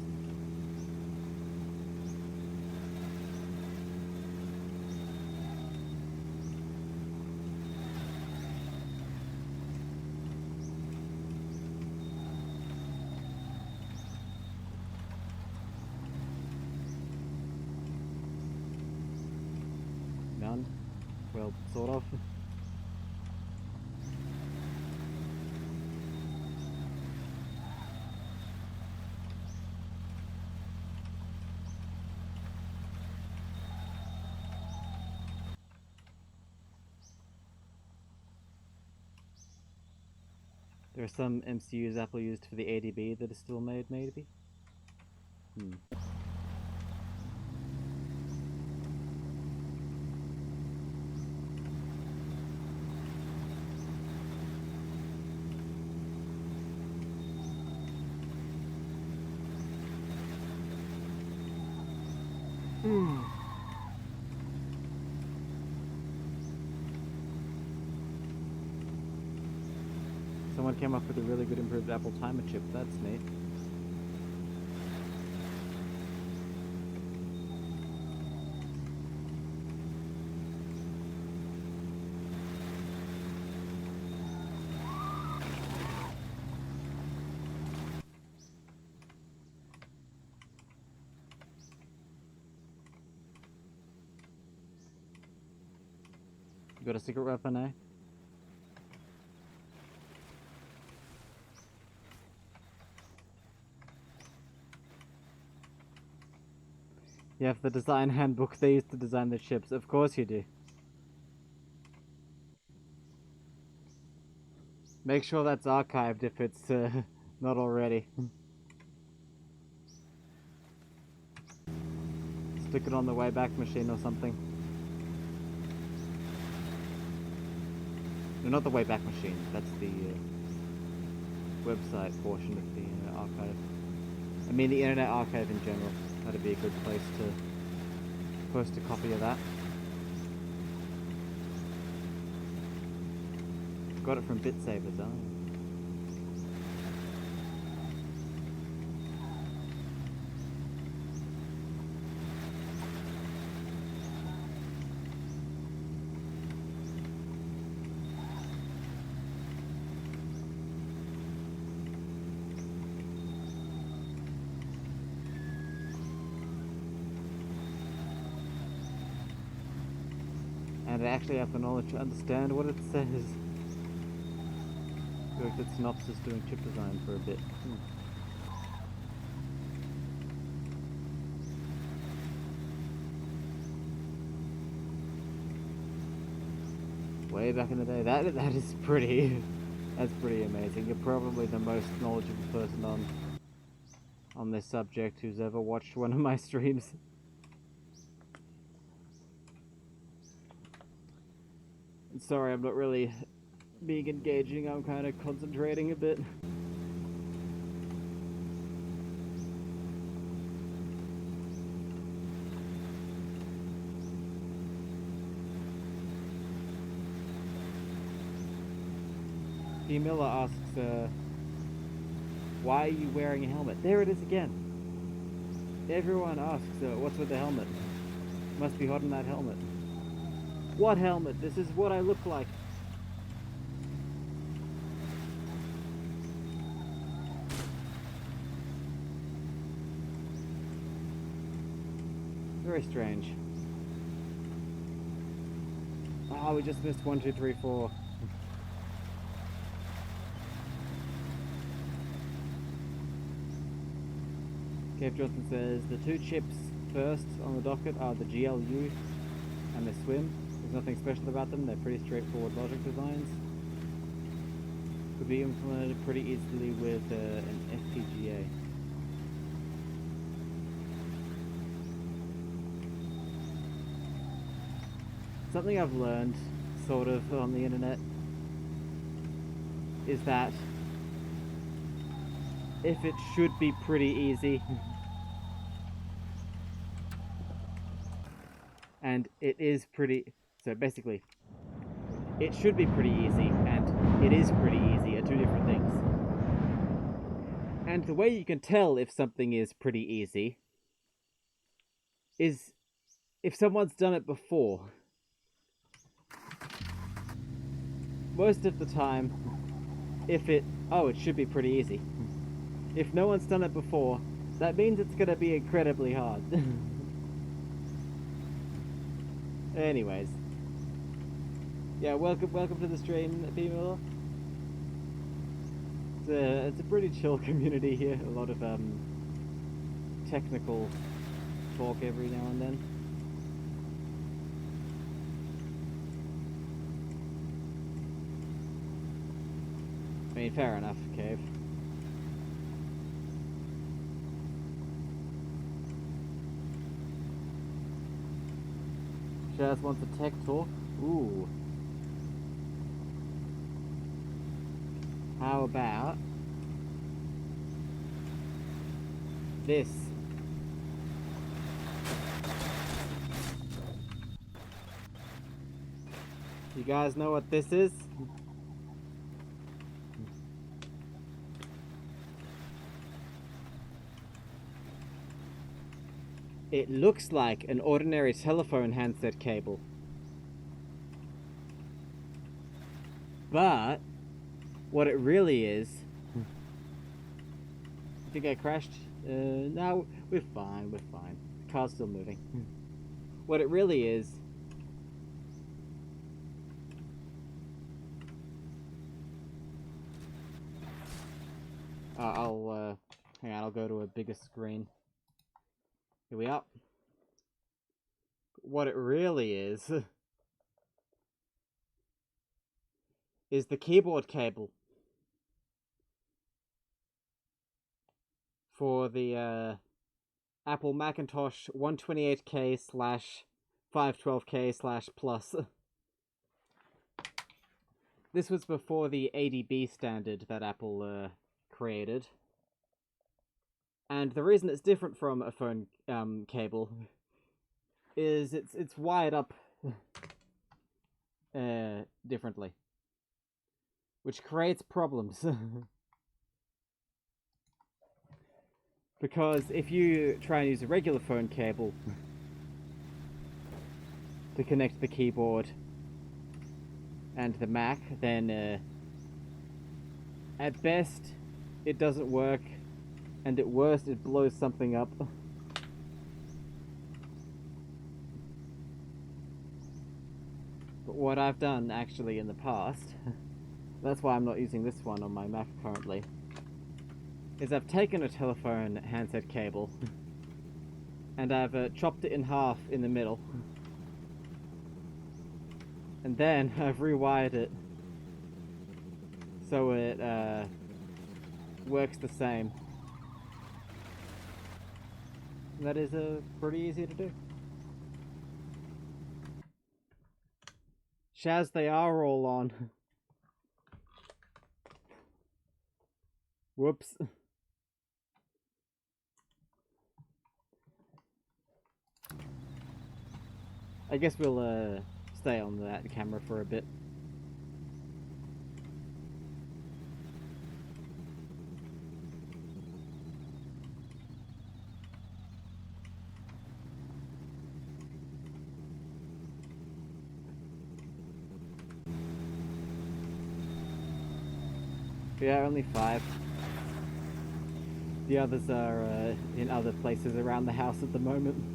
Well, sort of. There are some MCUs Apple used for the ADB that are still made, maybe? Hmm. Someone came up with a really good improved Apple timer chip. That's neat. You got a secret weapon, eh? You have the design handbook they used to design the chips. Of course you do. Make sure that's archived if it's not already. Stick it on the Wayback Machine or something. No, not the Wayback Machine. That's the website portion of the Internet Archive. I mean the Internet Archive in general. That'd be a good place to post a copy of that. Got it from BitSavers, oh. And I actually have the knowledge to understand what it says. Worked at Synopsys doing chip design for a bit. Way back in the day. That is pretty. That's pretty amazing. You're probably the most knowledgeable person on this subject who's ever watched one of my streams. Sorry, I'm not really being engaging. I'm kind of concentrating a bit. P. Miller asks, why are you wearing a helmet? There it is again. Everyone asks, what's with the helmet? Must be hot in that helmet. What helmet? This is what I look like. Very strange. Oh, we just missed 1, 2, 3, 4. Cave Johnson says the two chips first on the docket are the GLU and the SWIM. There's nothing special about them, they're pretty straightforward logic designs. Could be implemented pretty easily with an FPGA. Something I've learned, sort of, on the internet, is that if it should be pretty easy, and it is pretty... So basically, it should be pretty easy, and it is pretty easy are two different things. And the way you can tell if something is pretty easy is if someone's done it before. Most of the time, it should be pretty easy. If no one's done it before, that means it's gonna be incredibly hard. Anyways. Yeah, welcome to the stream, P-Miller. It's a pretty chill community here. A lot of technical talk every now and then. I mean, fair enough, Cave. Shaz wants a tech talk. Ooh. How about this? You guys know what this is? It looks like an ordinary telephone handset cable. But what it really is... I think I crashed? No, we're fine, we're fine. The car's still moving. What it really is... hang on, I'll go to a bigger screen. Here we are. What it really is the keyboard cable for the Apple Macintosh 128K/512K/plus. This was before the ADB standard that Apple created. And the reason it's different from a phone cable is it's wired up differently, which creates problems. Because if you try and use a regular phone cable to connect the keyboard and the Mac, then at best it doesn't work, and at worst it blows something up. But what I've done actually in the past, that's why I'm not using this one on my Mac currently, is I've taken a telephone handset cable and I've chopped it in half in the middle, and then I've rewired it so it works the same. That is pretty easy to do. Shaz, they are all on. Whoops. I guess we'll stay on that camera for a bit. Yeah, only 5. The others are in other places around the house at the moment.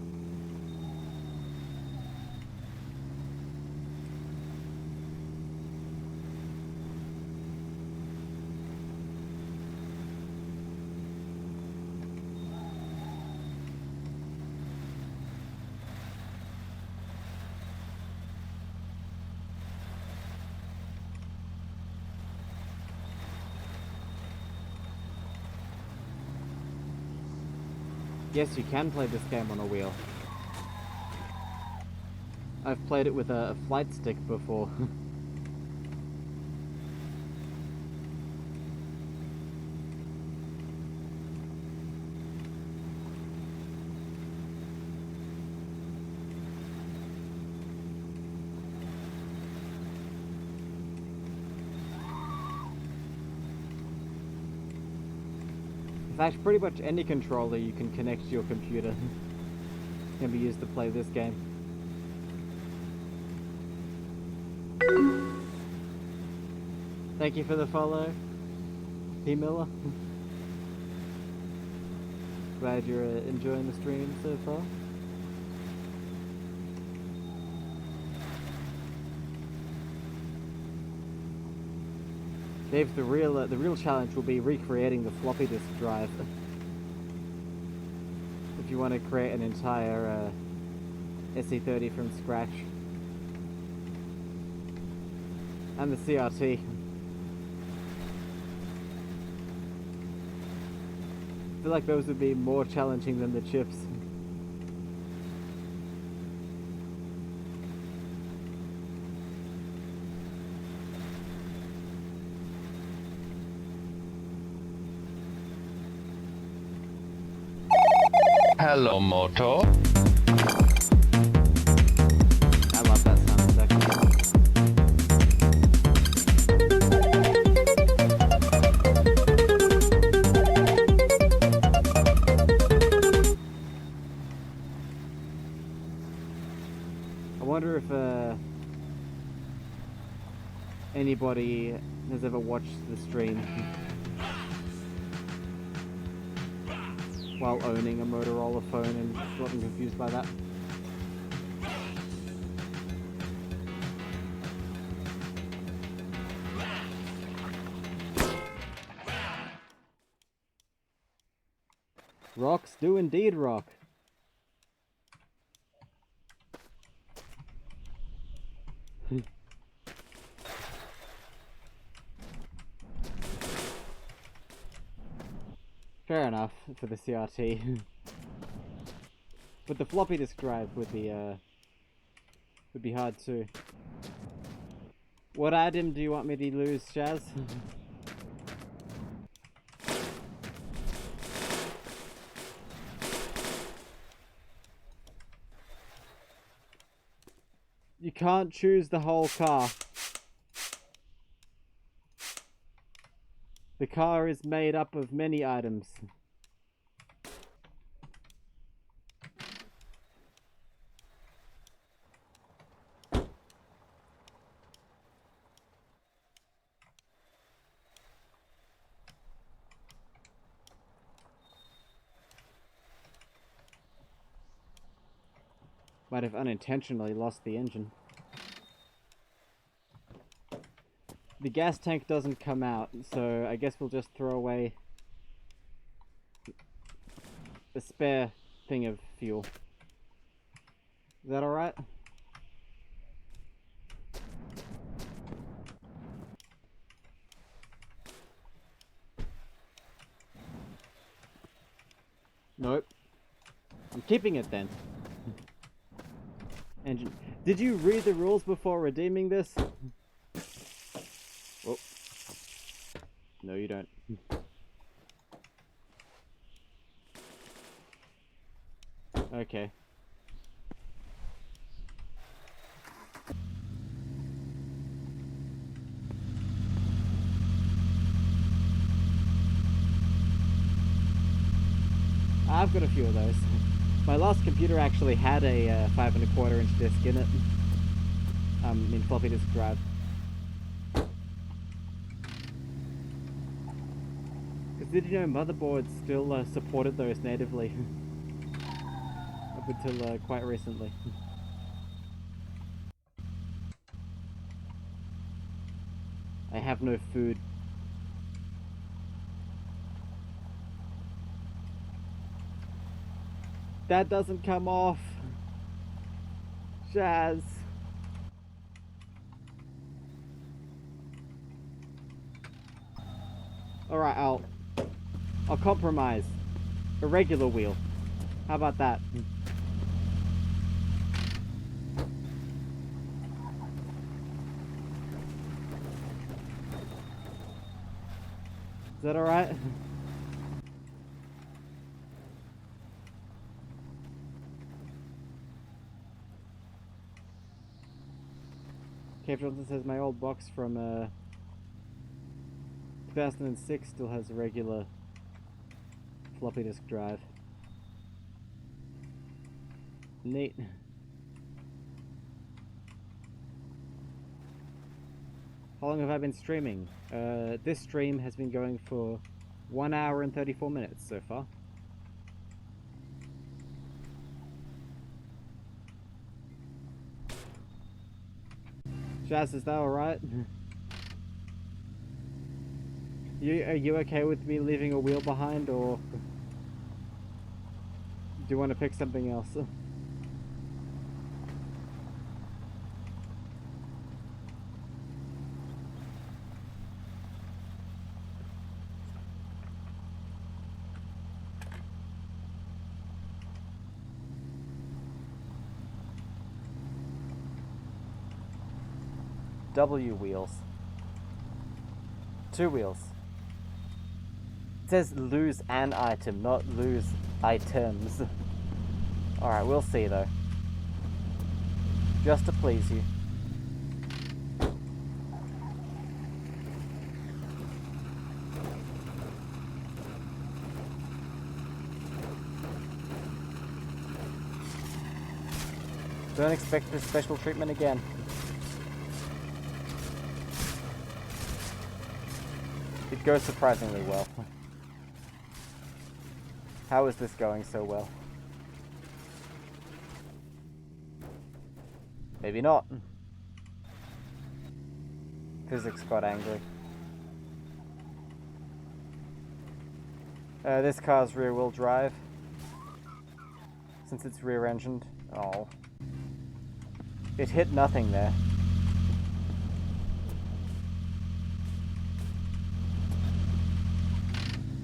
Yes, you can play this game on a wheel. I've played it with a flight stick before. In fact, pretty much any controller you can connect to your computer can be used to play this game. Thank you for the follow, P. Miller. Glad you're enjoying the stream so far. Dave, the real challenge will be recreating the floppy disk drive. If you want to create an entire SE30 from scratch. And the CRT. I feel like those would be more challenging than the chips. Hello, Moto. I love that sound effect. I wonder if anybody has ever watched the stream while owning a Motorola phone and gotten confused by that. Rocks do indeed rock. Fair enough for the CRT. But the floppy disk drive would be hard too. What item do you want me to lose, Shaz? You can't choose the whole car. The car is made up of many items. Might have unintentionally lost the engine. The gas tank doesn't come out, so I guess we'll just throw away a spare thing of fuel. Is that alright? Nope. I'm keeping it then. Engine. Did you read the rules before redeeming this? Oh. No, you don't. Okay. I've got a few of those. My last computer actually had a 5 1/4 inch disc in it. In floppy disk drive. Because did you know motherboards still supported those natively? Up until quite recently. I have no food. That doesn't come off. Shaz. Alright, I'll compromise. A regular wheel. How about that? Is that alright? Cave Johnson says my old box from 2006 still has a regular floppy disk drive. Neat. How long have I been streaming? This stream has been going for 1 hour and 34 minutes so far. Jazz, is that alright? Are you okay with me leaving a wheel behind, or do you want to pick something else? W wheels. 2 wheels. It says lose an item, not lose items. Alright, we'll see though. Just to please you. Don't expect this special treatment again. It goes surprisingly well. How is this going so well? Maybe not. Physics got angry. This car's rear-wheel drive. Since it's rear-engined. Oh. It hit nothing there.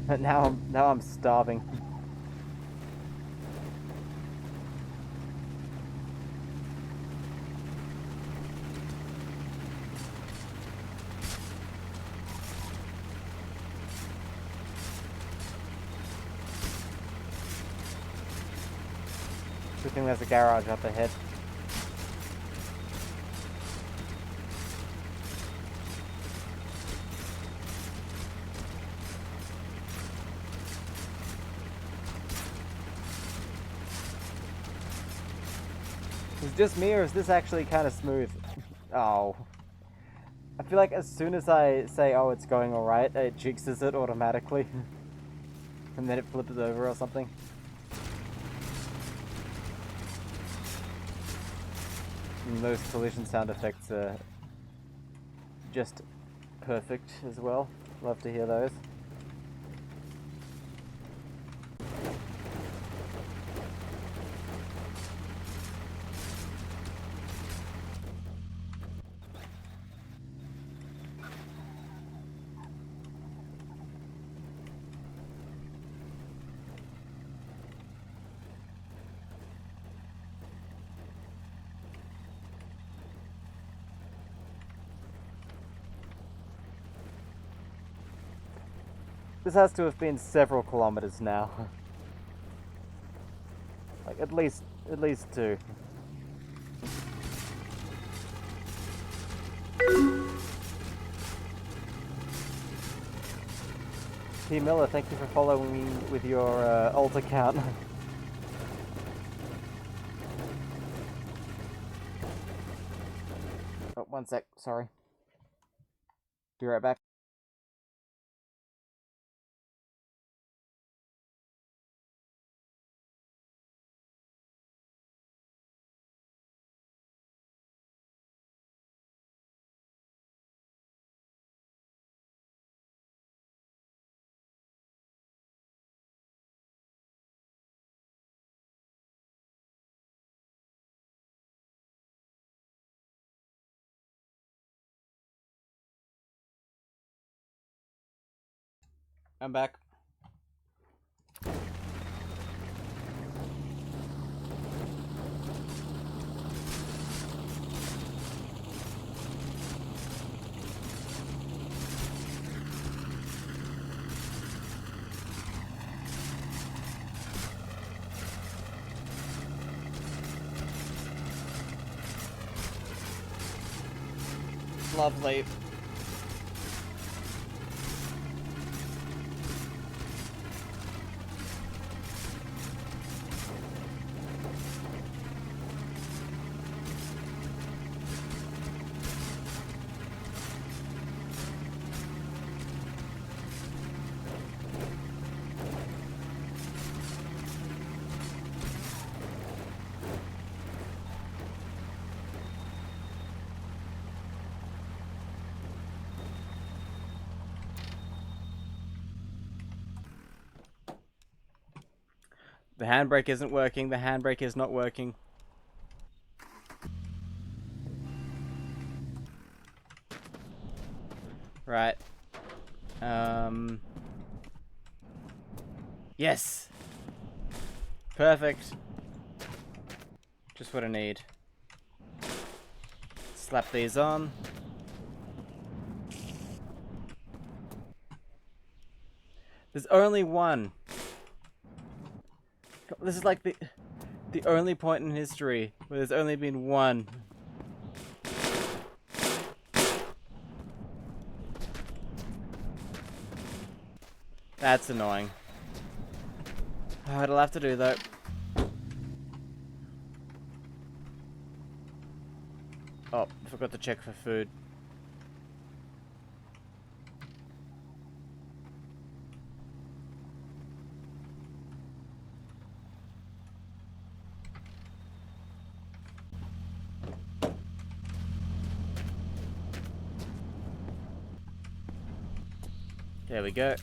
But now I'm starving. Good thing there's a garage up ahead. Is it just me, or is this actually kind of smooth? Oh. I feel like as soon as I say, oh, it's going alright, it jinxes it automatically. And then it flips over or something. And those collision sound effects are just perfect as well. Love to hear those. This has to have been several kilometers now. Like at least 2. T. Miller, thank you for following me with your alt account. Oh, 1 sec, sorry. Be right back. I'm back. Lovely. The handbrake isn't working. The handbrake is not working. Right. Yes! Perfect. Just what I need. Slap these on. There's only one. This is like the only point in history where there's only been one. That's annoying. Oh, it'll have to do though. Oh, forgot to check for food. There we go.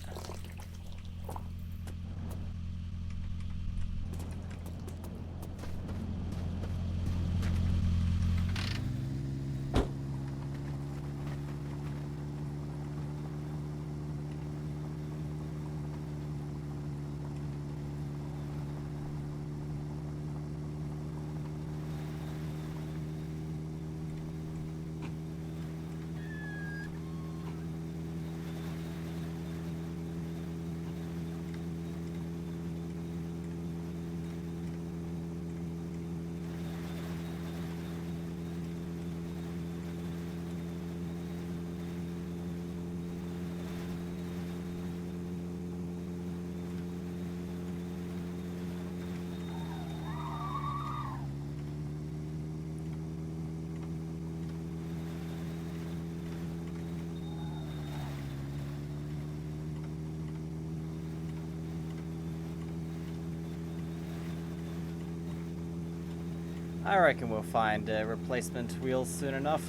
I reckon we'll find replacement wheels soon enough.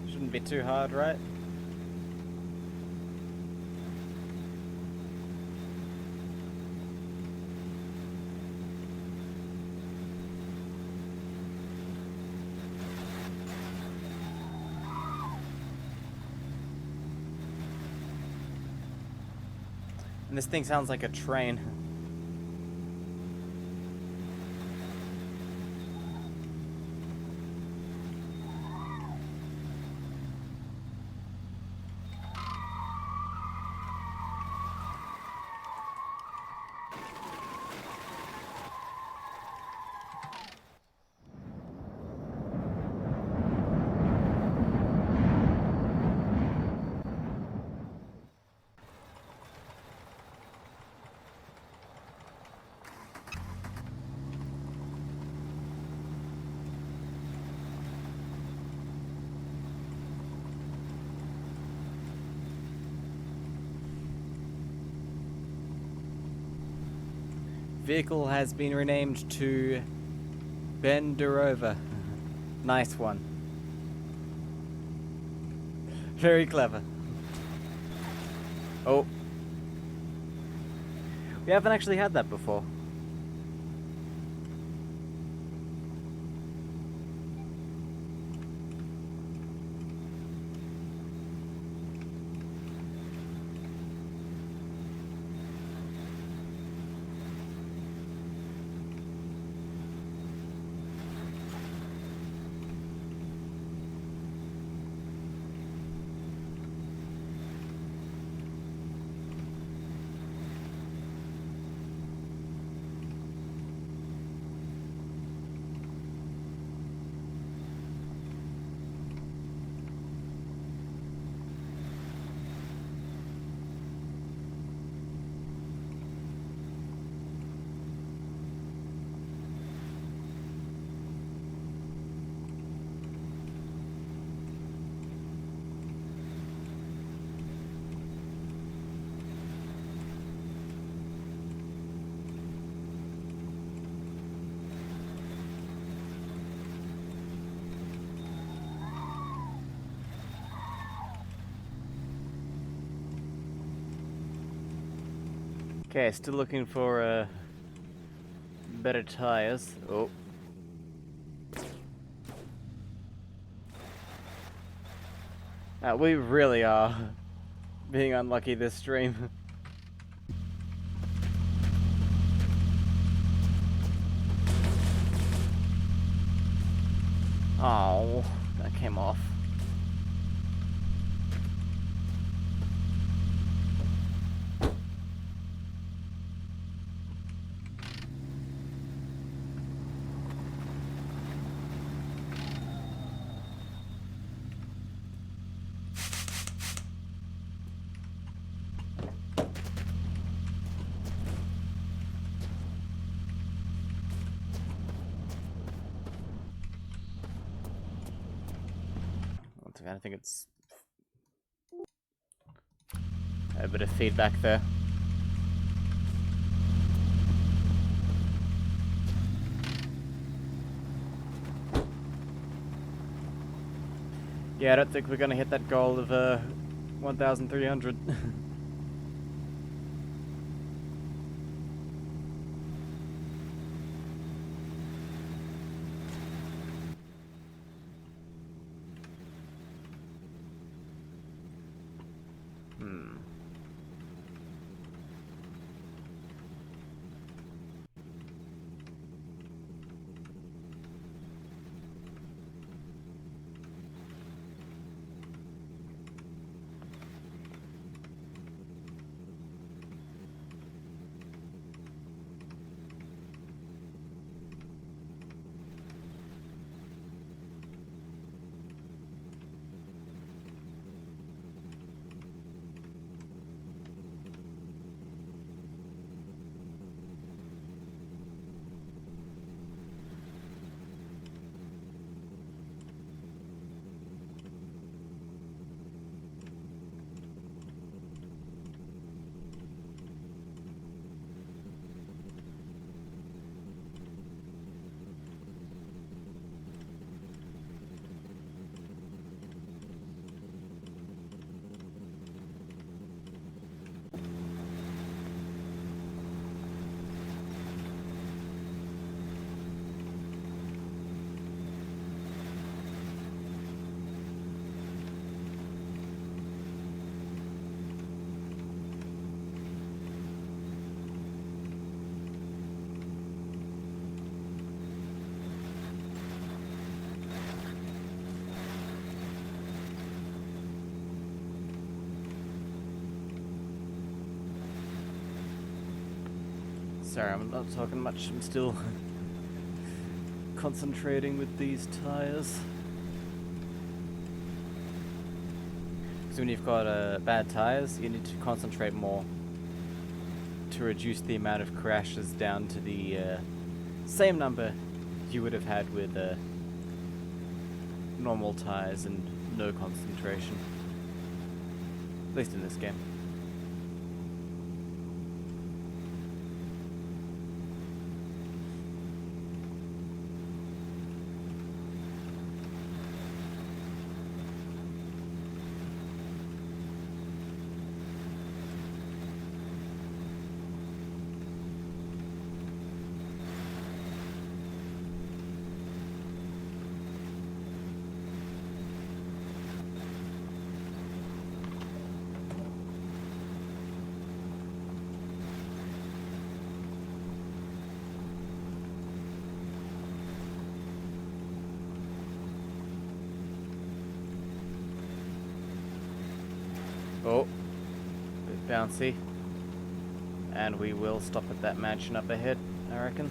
Shouldn't be too hard, right? And this thing sounds like a train. Vehicle has been renamed to Benderova. Nice one. Very clever. Oh. We haven't actually had that before. Okay, still looking for better tires. Oh. We really are being unlucky this stream. Oh, that came off. Once again, I think it's a bit of feedback there. Yeah, I don't think we're gonna hit that goal of 1,300. Sorry, I'm not talking much. I'm still concentrating with these tires. Because when you've got bad tires, you need to concentrate more to reduce the amount of crashes down to the same number you would have had with normal tires and no concentration. At least in this game. Oh, bit bouncy. And we will stop at that mansion up ahead, I reckon.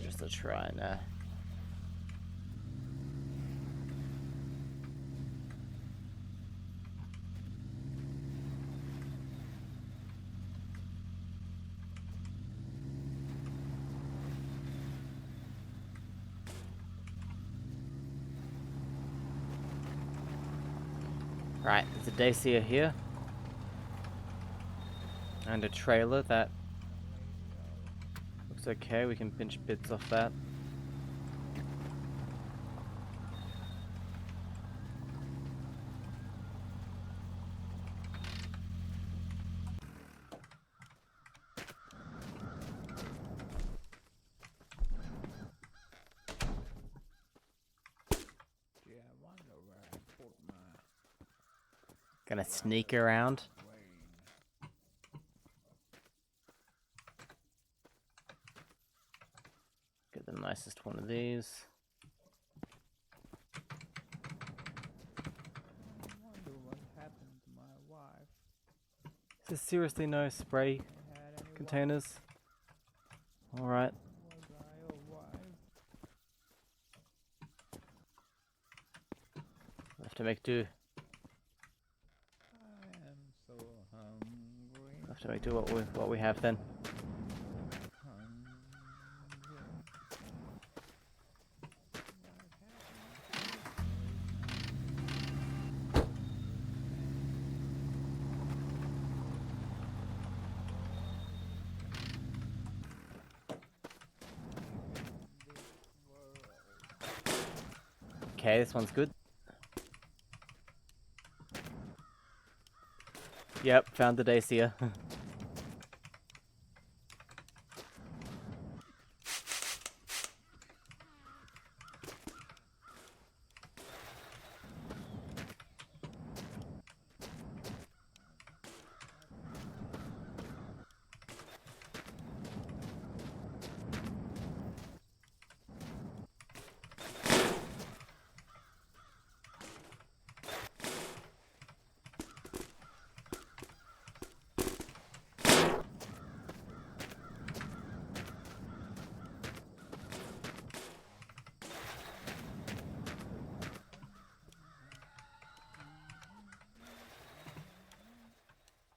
Just to try and Right, there's a Dacia here. And a trailer that looks okay. We can pinch bits off that. Gee, I wonder where I put my Gonna sneak around. brain. Get the nicest one of these. I wonder what happened to my wife. Is there seriously no spray I had any containers? Alright. wife? Was I a wife? We'll have to make do. I am so hungry. We'll have to make do what we have then. Hungry. Okay, this one's good. Yep, found the Dacia.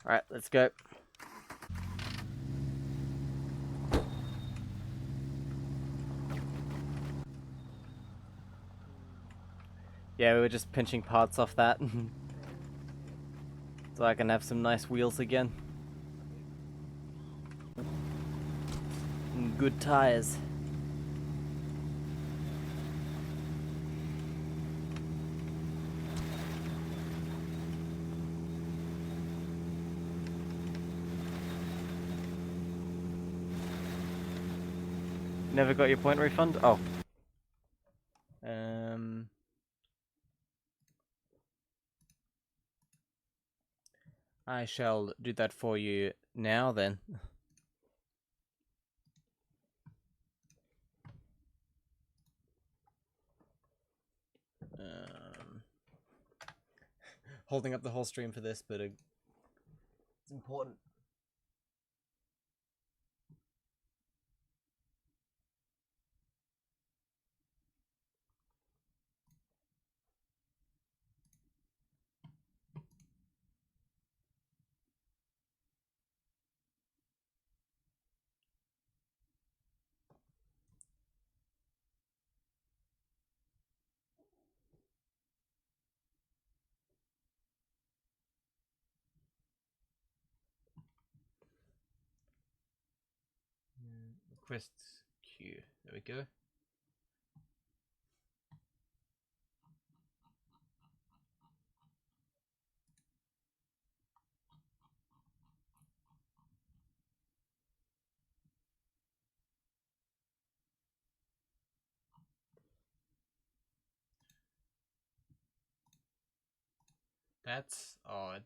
Alright, let's go. Yeah, we were just pinching parts off that. So I can have some nice wheels again. And good tires. Never got your point refund? Oh. I shall do that for you now then. Holding up the whole stream for this, but it's important. Request queue. There we go. That's odd.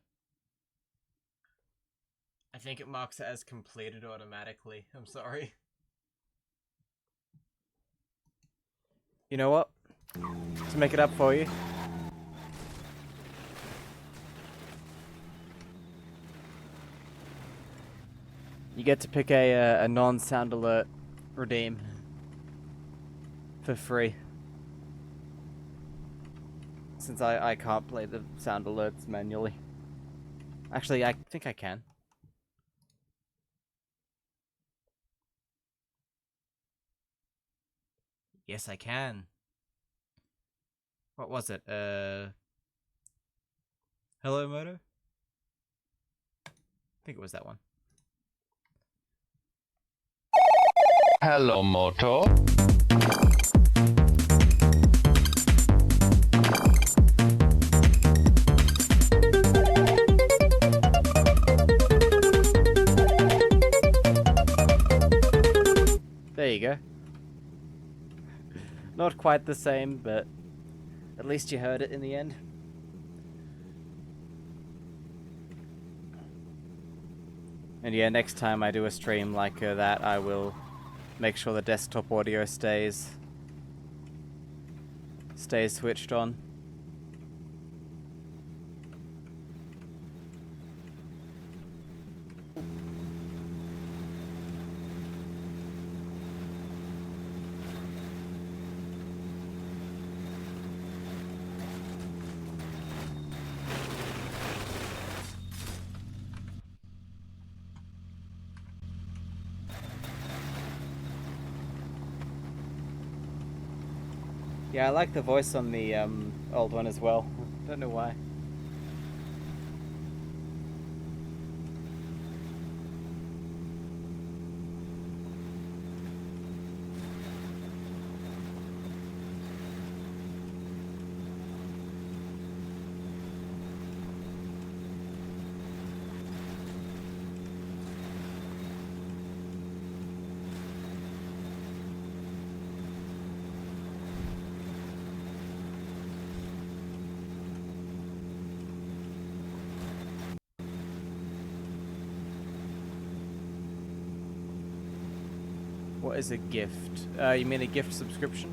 I think it marks it as completed automatically. I'm sorry. You know what? To make it up for you. You get to pick a non-sound alert redeem for free. Since I can't play the sound alerts manually. Actually, I think I can. Yes, I can. What was it? Hello, Moto? I think it was that one. Hello, Moto. There you go. Not quite the same, but at least you heard it in the end. And yeah, next time I do a stream like that, I will make sure the desktop audio stays switched on. Yeah, I like the voice on the old one as well. Don't know why. What is a gift? You mean a gift subscription?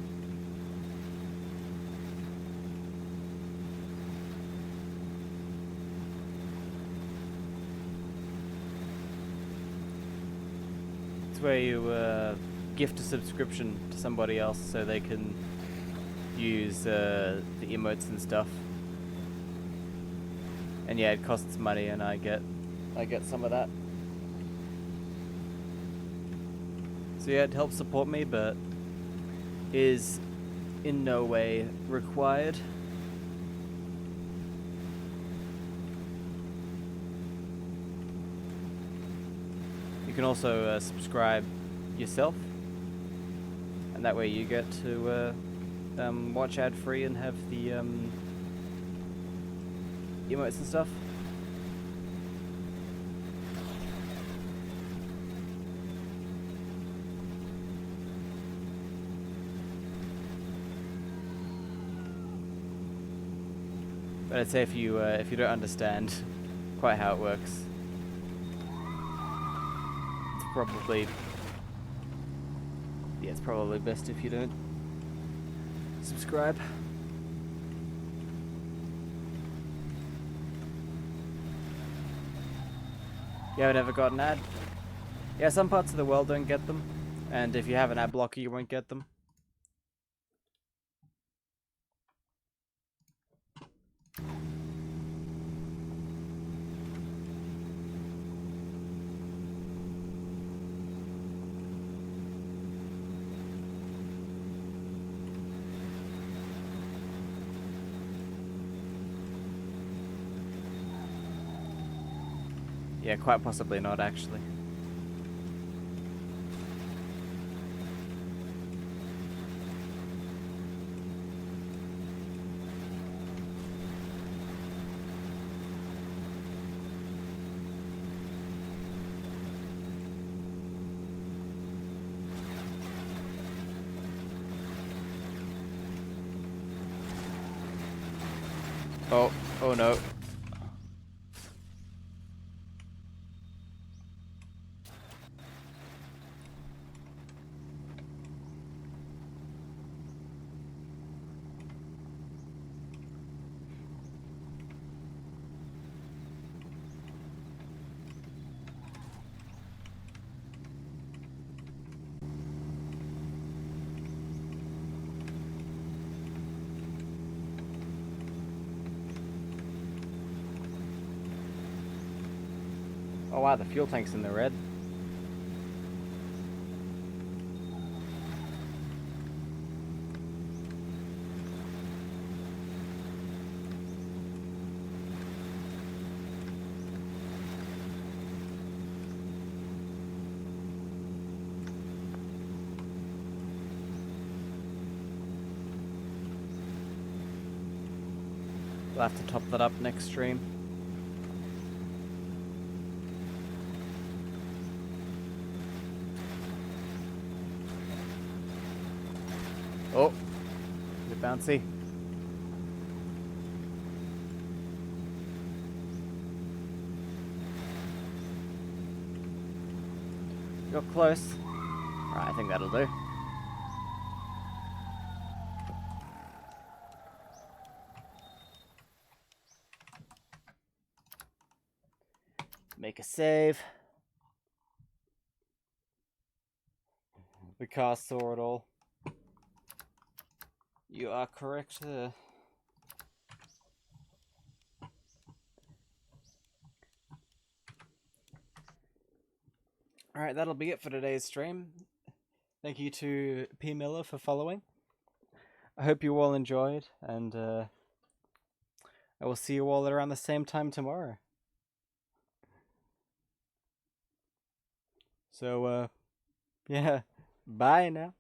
It's where you gift a subscription to somebody else so they can use the emotes and stuff. And yeah, it costs money, and I get some of that. So yeah, it helps support me, but is in no way required. You can also subscribe yourself, and that way you get to watch ad-free and have the emotes and stuff. But I'd say if you don't understand quite how it works, it's probably best if you don't subscribe. You haven't ever got an ad? Yeah, some parts of the world don't get them, and if you have an ad blocker, you won't get them. Yeah, quite possibly not, actually. Oh no. Oh wow, the fuel tank's in the red. We'll have to top that up next stream. Oh, bit bouncy. You're close. Right, I think that'll do. Make a save. The car saw it all. You are correct there. Alright, that'll be it for today's stream. Thank you to P. Miller for following. I hope you all enjoyed, and I will see you all around the same time tomorrow. So, yeah, bye now.